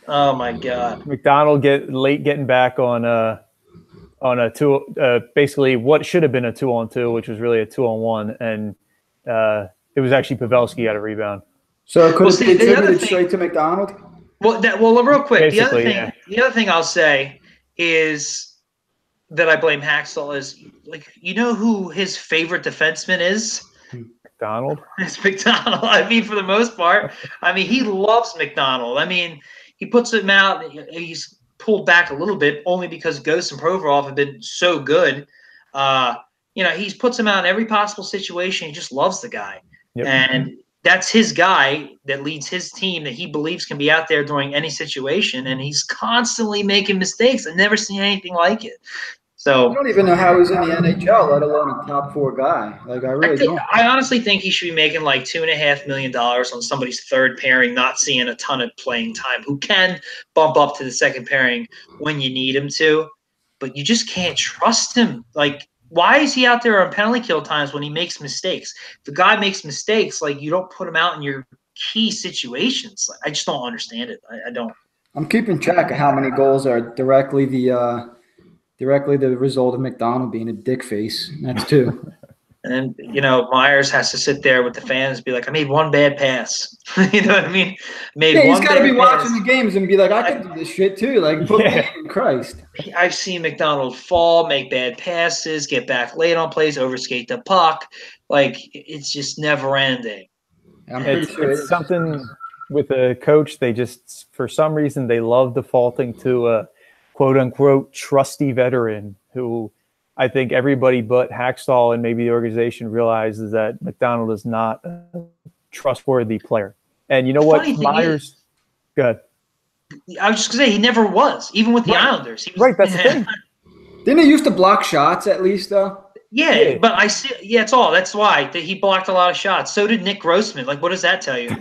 Oh my God. McDonald getting back on a two, basically what should have been a 2-on-2, which was really a 2-on-1, and it was actually Pavelski had a rebound. So could it be attributed straight to McDonald? Well, real quick, the other thing I'll say is that I blame Haxtell is, like, you know who his favorite defenseman is? McDonald. It's McDonald. I mean, for the most part, he loves McDonald. He puts him out. He's pulled back a little bit only because Ghost and Provorov have been so good. He puts him out in every possible situation. He just loves the guy. Yep. And that's his guy that leads his team that he believes can be out there during any situation. And he's constantly making mistakes. I've never seen anything like it. So I don't even know how he's in the NHL, let alone a top 4 guy. Like I honestly think he should be making like $2.5 million on somebody's third pairing, not seeing a ton of playing time, who can bump up to the second pairing when you need him to, but you just can't trust him. Like, why is he out there on penalty kill times when he makes mistakes? If the guy makes mistakes, like, you don't put him out in your key situations. Like, I just don't understand it. I don't. I'm keeping track of how many goals are directly the result of McDonald being a dick face. That's 2. And Myers has to sit there with the fans and be like, I made one bad pass. You know what I mean? He's got to be watching the games and be like, I can do this shit too. Like, put me in Christ. I've seen McDonald fall, make bad passes, get back late on plays, overskate the puck. Like, it's just never ending. I'm pretty sure it's something with a coach. They just, for some reason, they love defaulting to a quote unquote trusty veteran who, I think everybody but Haxtell and maybe the organization realizes that McDonald is not a trustworthy player. And you know what? Myers – go ahead. I was just going to say, he never was, even with the Islanders. He was, right, that's the thing. Didn't he used to block shots at least, though? Yeah, but I see – it's all. That's why. He blocked a lot of shots. So did Nick Grossman. Like, what does that tell you?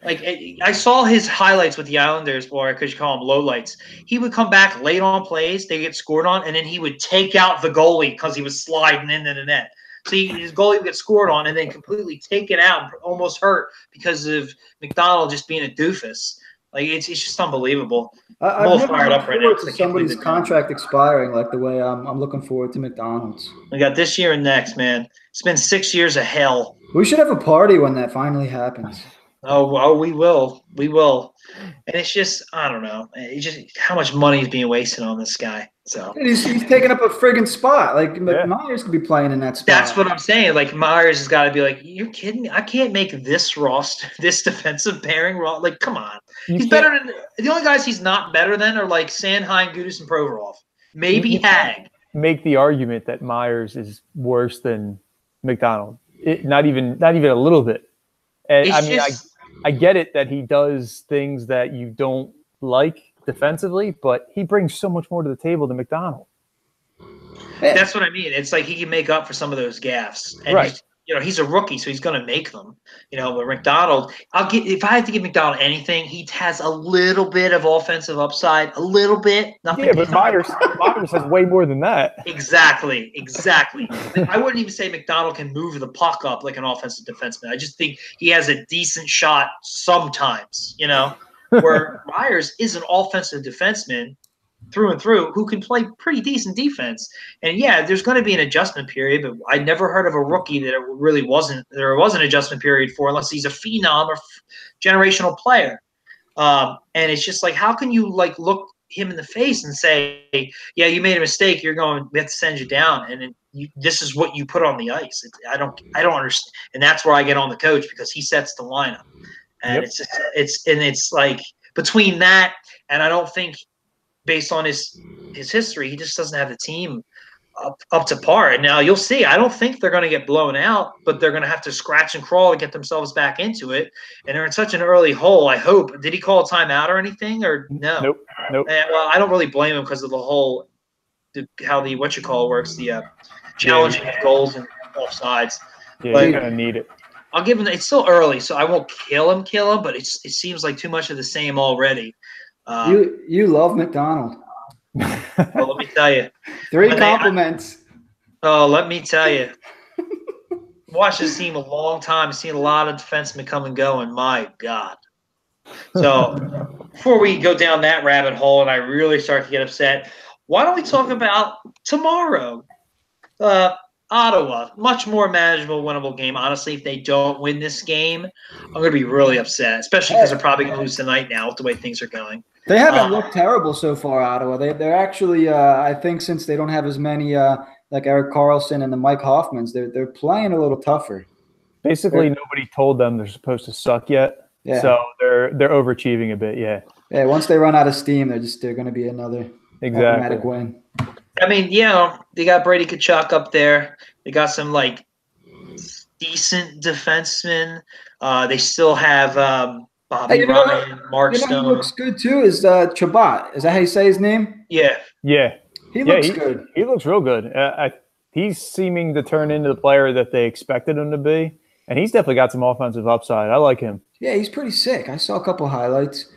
Like, I saw his highlights with the Islanders, or could you call them lowlights? He would come back late on plays, they get scored on, and then he would take out the goalie because he was sliding into the net. So his goalie would get scored on and then completely take it out and almost hurt because of McDonald just being a doofus. Like, it's just unbelievable. I'm all fired up right now. Somebody's contract expiring, like the way I'm looking forward to McDonald's. We got this year and next, man. It's been 6 years of hell. We should have a party when that finally happens. Oh, we will. We will. And it's just, I don't know. It's just how much money is being wasted on this guy. So he's taking up a friggin' spot. Like, Myers could be playing in that spot. That's what I'm saying. Like, Myers has got to be like, you're kidding me? I can't make this roster, this defensive pairing raw. Like, come on. He's better than – the only guys he's not better than are, like, Sandheim, Gudis, and Provorov. Maybe Hag. Make the argument that Myers is worse than McDonald. Not even a little bit. And I get it that he does things that you don't like defensively, but he brings so much more to the table than McDonald. That's what I mean. It's like he can make up for some of those gaffes. And right. he's a rookie, so he's going to make them. But McDonald, if I had to give McDonald anything, he has a little bit of offensive upside, a little bit. Nothing. Yeah, but Myers has way more than that. Exactly. I wouldn't even say McDonald can move the puck up like an offensive defenseman. I just think he has a decent shot sometimes. Where Myers is an offensive defenseman through and through who can play pretty decent defense. And yeah, there's going to be an adjustment period, but I never heard of a rookie that there was an adjustment period for unless he's a phenom or generational player. And it's just like, how can you look him in the face and say, yeah, you made a mistake. We have to send you down. And then this is what you put on the ice. I don't understand. And that's where I get on the coach, because he sets the lineup. And it's like between that, and I don't think, based on his history, he just doesn't have the team up to par. And now you'll see. I don't think they're going to get blown out, but they're going to have to scratch and crawl to get themselves back into it. And they're in such an early hole. I hope. Did he call a timeout or anything, or no? Nope. And, well, I don't really blame him because of the whole how the works, the challenging of goals and offsides. Yeah, but you're going to need it. I'll give him. It's still early, so I won't kill him. But it seems like too much of the same already. You love McDonald. Well, let me tell you. 3 compliments. Let me tell you. Watched this team a long time. Seen a lot of defensemen come and go, and my God. So before we go down that rabbit hole and I really start to get upset, why don't we talk about tomorrow? Ottawa, much more manageable, winnable game. Honestly, if they don't win this game, I'm going to be really upset, especially because they're probably going to lose tonight now with the way things are going. They haven't looked terrible so far, Ottawa. They're actually, I think, since they don't have as many like Eric Carlson and the Mike Hoffmans, they're playing a little tougher. Basically, nobody told them they're supposed to suck yet, so they're overachieving a bit. Yeah. Yeah. Once they run out of steam, they're going to be another automatic win. I mean, they got Brady Tkachuk up there. They got some decent defensemen. They still have Bobby Ryan, Mark Stone. Who looks good too is Chabot. Is that how you say his name? Yeah. He looks good. He looks real good. He's seeming to turn into the player that they expected him to be, and he's definitely got some offensive upside. I like him. Yeah, he's pretty sick. I saw a couple highlights.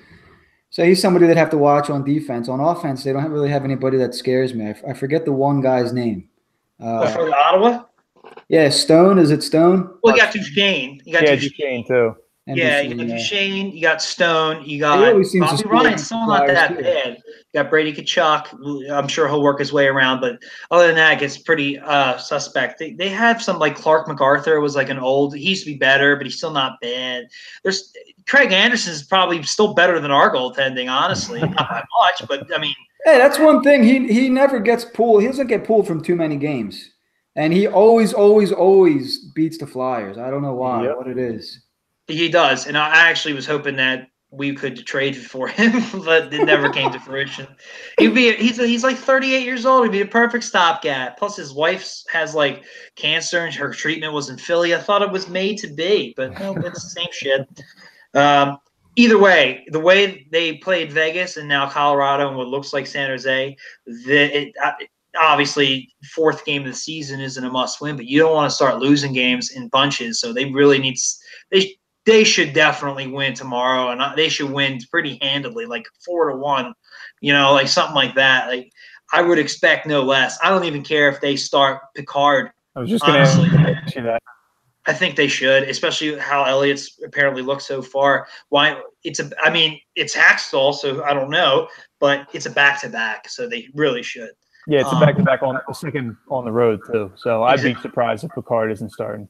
So he's somebody that have to watch on defense. On offense, they don't really have anybody that scares me. I forget the one guy's name. For Ottawa? Yeah, Stone. Is it Stone? Well, you got Duchesne. Duchesne too. You got Duchesne. You got Stone. You got Bobby Ryan. Still not that bad. You got Brady Tkachuk. I'm sure he'll work his way around. But other than that, it gets pretty suspect. They have some Clark MacArthur was an old. He used to be better, but he's still not bad. There's Craig Anderson is probably still better than our goaltending, honestly. Not by much, but I mean. Hey, that's one thing. He never gets pulled. He doesn't get pulled from too many games. And he always beats the Flyers. I don't know why, what it is. He does. And I actually was hoping that we could trade for him, but it never came to fruition. He's 38 years old. He'd be a perfect stopgap. Plus his wife has cancer and her treatment was in Philly. I thought it was made to be, but no, it's the same shit. Either way, the way they played Vegas and now Colorado and what looks like San Jose, obviously, 4th game of the season isn't a must-win, but you don't want to start losing games in bunches. So they really need – they should definitely win tomorrow, and they should win pretty handily, 4-1, something like that. I would expect no less. I don't even care if they start Picard. I was just going to ask you that. I think they should, especially how Elliott's apparently looked so far. Why? It's Hackstall, so I don't know, but it's a back-to-back, so they really should. Yeah, it's a back-to-back on the second on the road too. So I'd be surprised if Picard isn't starting.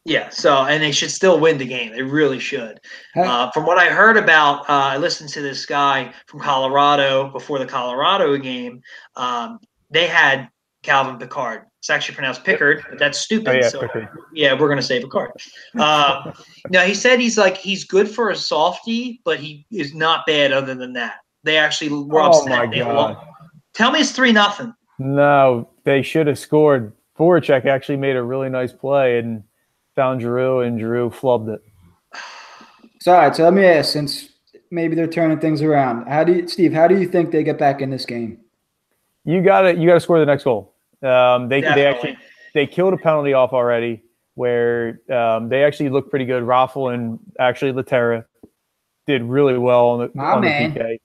Yeah, and they should still win the game. They really should. From what I heard about, I listened to this guy from Colorado before the Colorado game. They had Calvin Picard. It's actually pronounced Pickard, but that's stupid. Oh, yeah, so Pickard. Yeah, we're gonna say Picard. Now he said he's good for a softie, but he is not bad other than that. They actually were upset. Oh my God. Tell me it's 3-0. No, they should have scored. Voracek actually made a really nice play and found Giroux, and Giroux flubbed it. So, all right, so let me ask, since maybe they're turning things around, Steve, how do you think they get back in this game? You gotta score the next goal. They killed a penalty off already. where they actually looked pretty good. Raffle and actually Laterra did really well on the PK.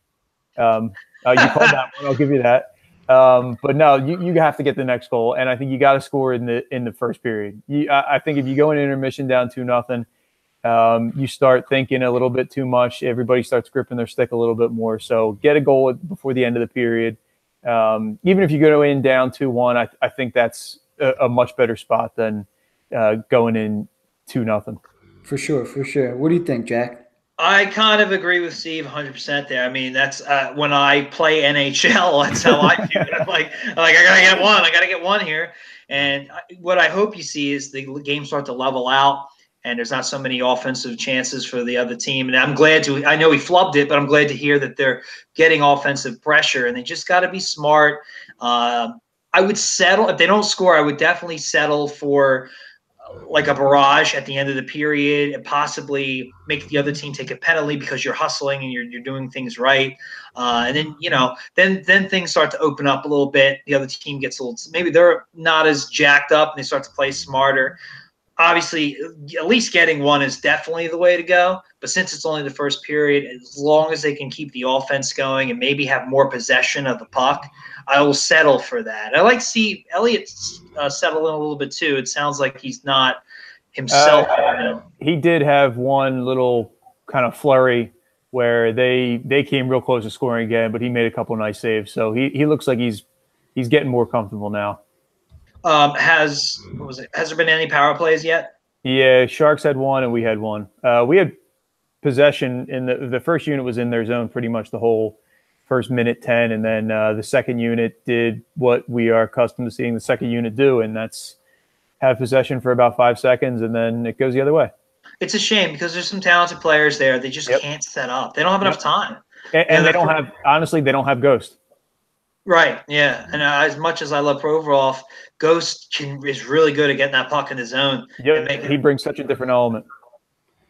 You called that one. I'll give you that. But no, you have to get the next goal, and I think you got to score in the first period. I think if you go in intermission down 2-0, you start thinking a little bit too much. Everybody starts gripping their stick a little bit more. So get a goal before the end of the period. Even if you go in down 2-1, I think that's a much better spot than going in 2-0. For sure. What do you think, Jack? I kind of agree with Steve 100% there. I mean, that's when I play NHL, that's how I feel. I'm like I gotta get one here. And what I hope you see is the game start to level out, and there's not so many offensive chances for the other team. And I'm glad to – I know he flubbed it, but I'm glad to hear that they're getting offensive pressure, and they just got to be smart. I would settle – if they don't score, I would definitely settle for like a barrage at the end of the period and possibly make the other team take a penalty because you're hustling and you're doing things right. And then, then things start to open up a little bit. The other team gets a little – maybe they're not as jacked up and they start to play smarter. Obviously, at least getting one is definitely the way to go. But since it's only the first period, as long as they can keep the offense going and maybe have more possession of the puck, I will settle for that. I like to see Elliott settle in a little bit too. It sounds like he's not himself. He did have one little kind of flurry where they came real close to scoring again, but he made a couple of nice saves. So he looks like he's getting more comfortable now. Has there been any power plays yet? Yeah, Sharks had one and we had one. We had possession in the first unit was in their zone pretty much the whole first minute 10, and then the second unit did what we are accustomed to seeing the second unit do, and that's have possession for about 5 seconds, and then it goes the other way. It's a shame because there's some talented players there. They just can't set up. They don't have enough time. And they don't have – honestly, they don't have Ghost. Right, yeah. And as much as I love Provorov, Ghost is really good at getting that puck in the zone. Yep, he brings such a different element.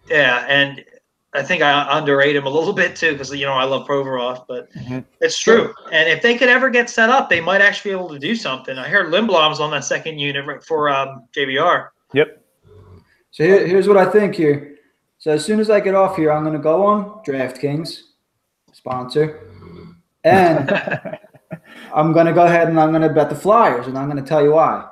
Yeah, and I think I underrate him a little bit too because, I love Provorov, but it's true. And if they could ever get set up, they might actually be able to do something. I heard Lindblom's on that second unit for JVR. Yep. So here's what I think here. So as soon as I get off here, I'm going to go on DraftKings, sponsor, and I'm going to go ahead and I'm going to bet the Flyers, and I'm going to tell you why.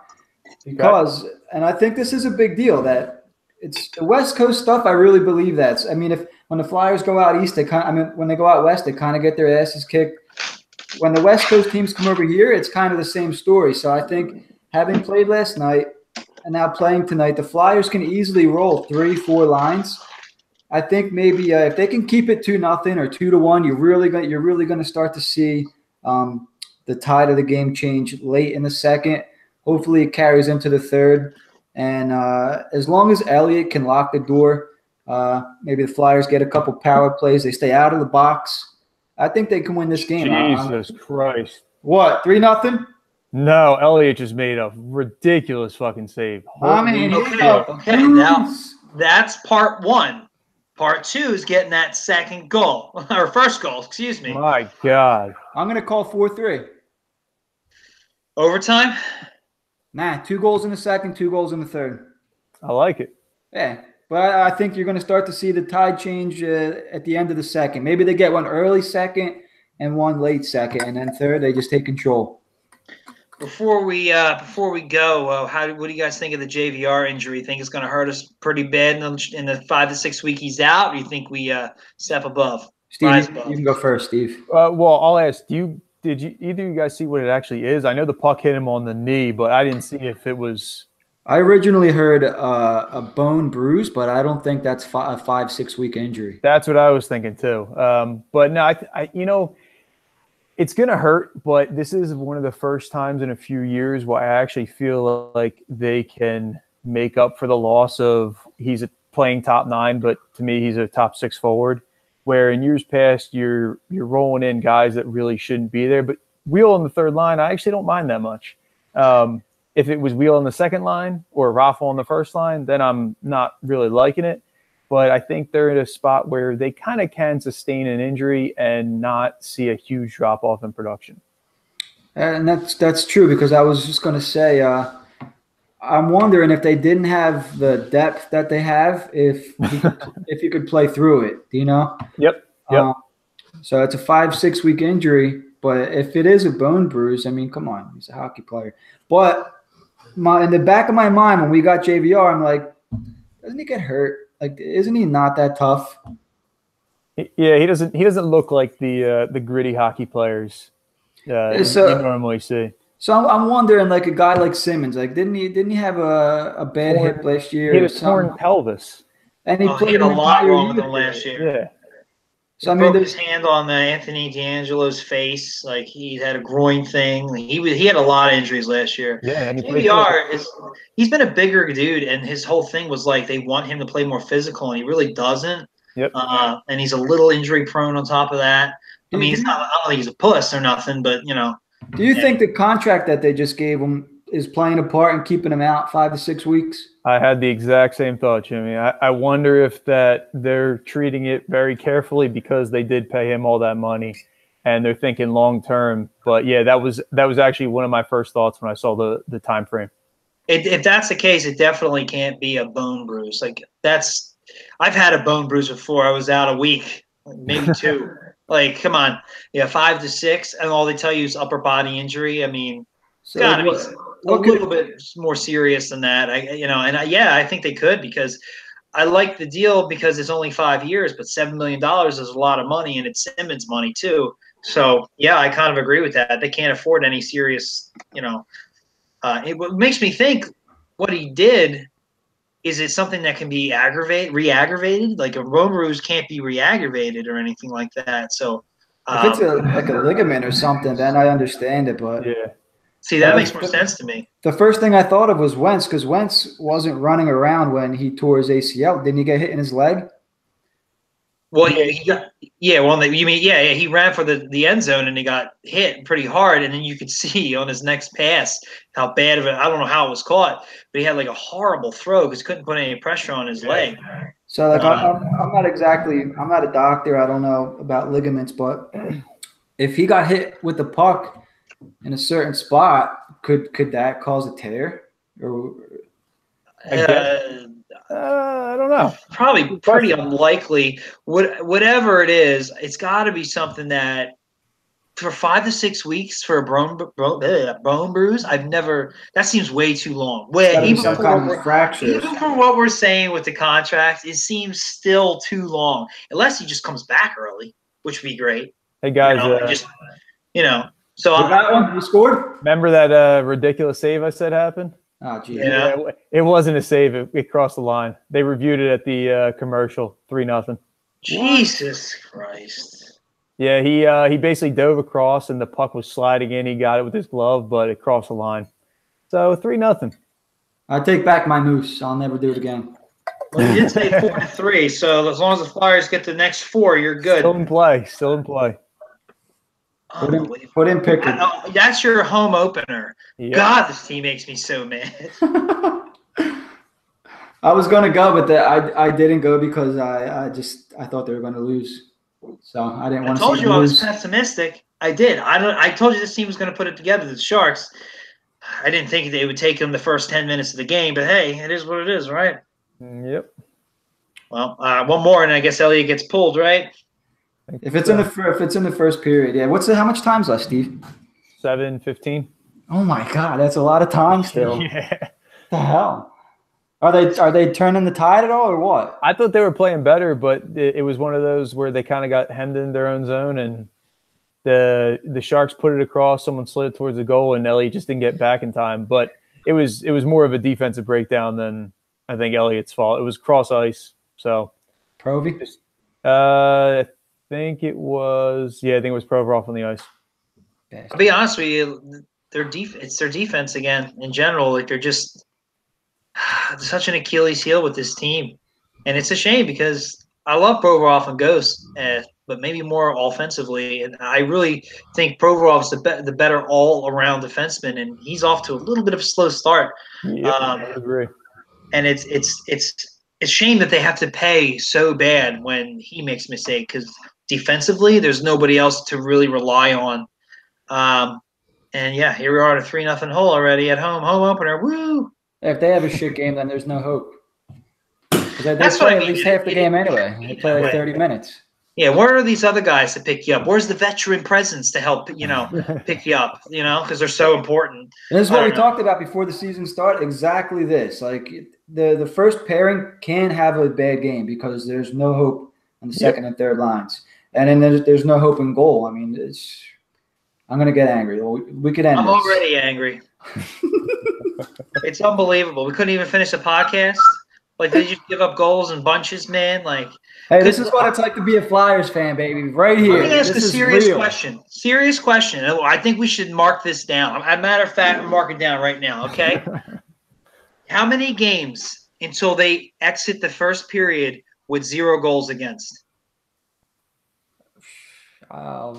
Because, and I think this is a big deal, that it's the West Coast stuff. I really believe that. I mean, when the Flyers go out east, when they go out west, they kind of get their asses kicked. When the West Coast teams come over here, it's kind of the same story. So I think having played last night and now playing tonight, the Flyers can easily roll 3-4 lines. I think maybe if they can keep it 2-0 or 2-1, you're really going to start to see the tide of the game change late in the second. Hopefully it carries into the third. And as long as Elliott can lock the door, maybe the Flyers get a couple power plays. They stay out of the box. I think they can win this game. Jesus Christ. What, 3-0? No, Elliott just made a ridiculous fucking save. Okay, now that's part one. Part two is getting that second goal, or first goal, excuse me. My God. I'm going to call 4-3. Overtime? Nah, 2 goals in the second, 2 goals in the third. I like it. Yeah, but I think you're going to start to see the tide change at the end of the second. Maybe they get one early second and one late second, and then third, they just take control. Before we go, what do you guys think of the JVR injury? You think it's going to hurt us pretty bad in the 5 to 6 week he's out, or do you think we step above? Steve, you can go first, Steve. Well, I'll ask, did either of you guys see what it actually is? I know the puck hit him on the knee, but I didn't see if it was. I originally heard a bone bruise, but I don't think that's a 5-6 week injury. That's what I was thinking too. But no, I it's going to hurt, but this is one of the first times in a few years where I actually feel like they can make up for the loss of he's playing top 9, but to me he's a top 6 forward, where in years past you're rolling in guys that really shouldn't be there. But Wheel on the third line, I actually don't mind that much. If it was Wheel on the second line or Raffle on the first line, then I'm not really liking it. But I think they're in a spot where they kind of can sustain an injury and not see a huge drop-off in production. And that's true, because I was just going to say I'm wondering if they didn't have the depth that they have, if you could play through it, you know? Yep. So it's a 5-6 week injury, but if it is a bone bruise, I mean, come on, he's a hockey player. But in the back of my mind, when we got JVR, I'm like, doesn't he get hurt? Like, isn't he not that tough? Yeah, he doesn't look like the gritty hockey players you normally see. So I'm wondering, like a guy like Simmons, like didn't he have a bad hip last year? He had a torn pelvis, and he played a lot wrong with him last year. Yeah. So he broke his hand on the Anthony D'Angelo's face. Like he had a groin thing. He had a lot of injuries last year. Yeah, and he's been a bigger dude, and his whole thing was like they want him to play more physical, and he really doesn't. Yep. And he's a little injury prone on top of that. I mean, I don't think he's a puss or nothing, but you know. Do you think the contract that they just gave him is playing a part in keeping him out 5 to 6 weeks? I had the exact same thought, Jimmy. I wonder if that they're treating it very carefully because they did pay him all that money, and they're thinking long term. But yeah, that was actually one of my first thoughts when I saw the time frame. If that's the case, it definitely can't be a bone bruise. Like I've had a bone bruise before. I was out a week, maybe 2. Like, come on, 5 to 6, and all they tell you is upper body injury. I mean, it's got to be a little bit more serious than that. I think they could, because I like the deal because it's only 5 years, but $7 million is a lot of money, and it's Simmons money too. So yeah, I kind of agree with that. They can't afford any serious, it makes me think what he did. Is it something that can be re-aggravated? Like a bone bruise can't be re-aggravated or anything like that. So if it's like a ligament or something, then I understand it. But yeah, see, that makes more sense to me. The first thing I thought of was Wentz, because Wentz wasn't running around when he tore his ACL. Didn't he get hit in his leg? Well, he ran for the end zone and he got hit pretty hard, and then you could see on his next pass how bad of it. I don't know how it was caught, but he had like a horrible throw because couldn't put any pressure on his leg. So like I'm not a doctor. I don't know about ligaments, but if he got hit with the puck in a certain spot, could that cause a tear? Or I don't know. Probably pretty unlikely. Whatever it is, it's got to be something that for 5 to 6 weeks for a bone bruise. That seems way too long. Even for what we're saying with the contract, it seems still too long. Unless he just comes back early, which would be great. Hey guys, So that one you scored. Remember that ridiculous save I said happened? Oh, geez. Yeah. It wasn't a save. It crossed the line. They reviewed it at the commercial, 3-0. Jesus Christ. Yeah, he basically dove across and the puck was sliding in. He got it with his glove, but it crossed the line. So 3-0. I take back my moose. I'll never do it again. Well, you did say 4-3, so as long as the Flyers get the next 4, you're good. Still in play. Put in Pickard. That's your home opener. Yep. God, this team makes me so mad. I was going to go, but I didn't go because I thought they were going to lose. So I didn't want to see them lose. I told you I was pessimistic. I did. I told you this team was going to put it together, the Sharks. I didn't think they would take them the first 10 minutes of the game, but hey, it is what it is, right? Yep. Well, one more, and I guess Elliott gets pulled, right? If it's in the first period, yeah. How much time's left, Steve? 7:15. Oh my God, that's a lot of time still. Yeah. What the hell? Are they turning the tide at all, or what? I thought they were playing better, but it was one of those where they kind of got hemmed in their own zone, and the Sharks put it across. Someone slid towards the goal, and Elliott just didn't get back in time. But it was more of a defensive breakdown than I think Elliott's fault. It was cross ice, so Provy. I think it was Provorov on the ice. I'll be honest with you, it's their defense again in general. Like they're just such an Achilles heel with this team, and it's a shame because I love Provorov and Ghost, but maybe more offensively. And I really think Provorov's the better all-around defenseman, and he's off to a little bit of a slow start. Yeah, I agree. And it's a shame that they have to pay so bad when he makes a mistake because defensively, there's nobody else to really rely on. And yeah, here we are at a 3-0 hole already at home opener. Woo! If they have a shit game, then there's no hope. Because they That's play what I at mean. least half the game anyway. They play like 30 minutes. Yeah, where are these other guys to pick you up? Where's the veteran presence to help, pick you up, because they're so important. And this is what we talked about before the season started. Exactly this. Like the first pairing can have a bad game because there's no hope on the second and third lines. And then there's no hope in goal. I mean, I'm going to get angry. We could end this. I'm already angry. It's unbelievable. We couldn't even finish the podcast. Like, did you give up goals in bunches, man? Like, hey, this is what it's like to be a Flyers fan, baby. Right here. Let me ask a serious question. Serious question. I think we should mark this down. As a matter of fact, mark it down right now, okay? How many games until they exit the first period with 0 goals against? I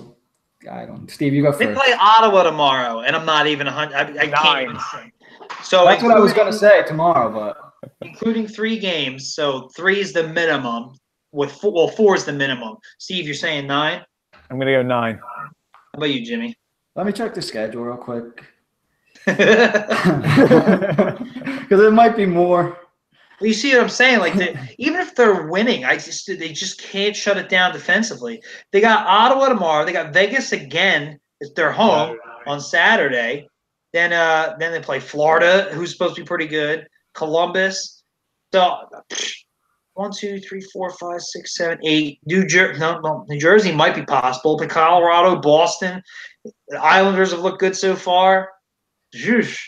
don't. Steve, you go first. They play Ottawa tomorrow, and I'm not even 100. I can't even say. So that's what I was going to say tomorrow, but including 3 games, so 3 is the minimum. With 4 is the minimum. Steve, you're saying 9? I'm going to go 9. How about you, Jimmy? Let me check the schedule real quick. Because it might be more. Well, you see what I'm saying? Like, even if they're winning, they just can't shut it down defensively. They got Ottawa tomorrow. They got Vegas again. If they're home on Saturday, then they play Florida, who's supposed to be pretty good. Columbus. So 1, 2, 3, 4, 5, 6, 7, 8. New Jersey might be possible, but Colorado, Boston, the Islanders have looked good so far. Zhoosh.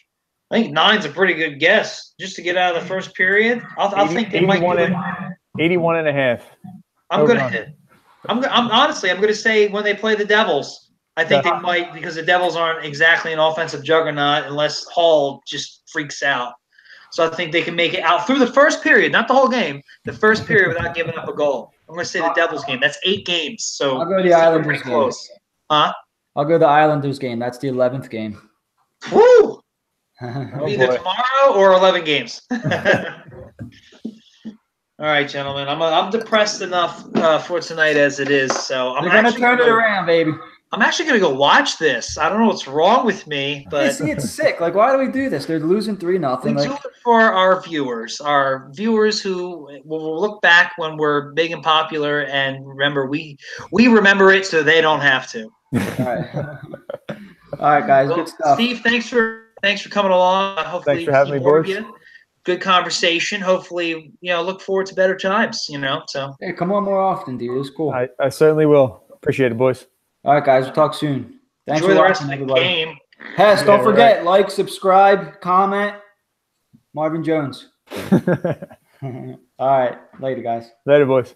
I think 9's a pretty good guess just to get out of the first period. I think they might do it. 81.5. I'm honestly going to say when they play the Devils, I think they might, because the Devils aren't exactly an offensive juggernaut unless Hall just freaks out. So I think they can make it out through the first period, not the whole game, the first period without giving up a goal. I'm going to say the Devils game. That's 8 games. So I'll go to the Islanders game. Close. Huh? I'll go to the Islanders game. That's the 11th game. Woo! Either tomorrow or 11 games. All right, gentlemen. I'm depressed enough for tonight as it is. So I'm going to turn it around, baby. I'm actually going to go watch this. I don't know what's wrong with me, but see, it's sick. Like, why do we do this? They're losing 3-0. We do it for our viewers who will look back when we're big and popular, and remember we remember it so they don't have to. All right, guys. Well, good stuff. Steve, thanks for coming along. Hopefully, thanks for having me, boys. Good conversation. Hopefully, look forward to better times. So hey, come on more often, dude. It's cool. I certainly will. Appreciate it, boys. All right, guys. We'll talk soon. Thanks Enjoy for the rest watching, of the everybody. game. Hess, don't forget, like, subscribe, comment. Marvin Jones. All right. Later, guys. Later, boys.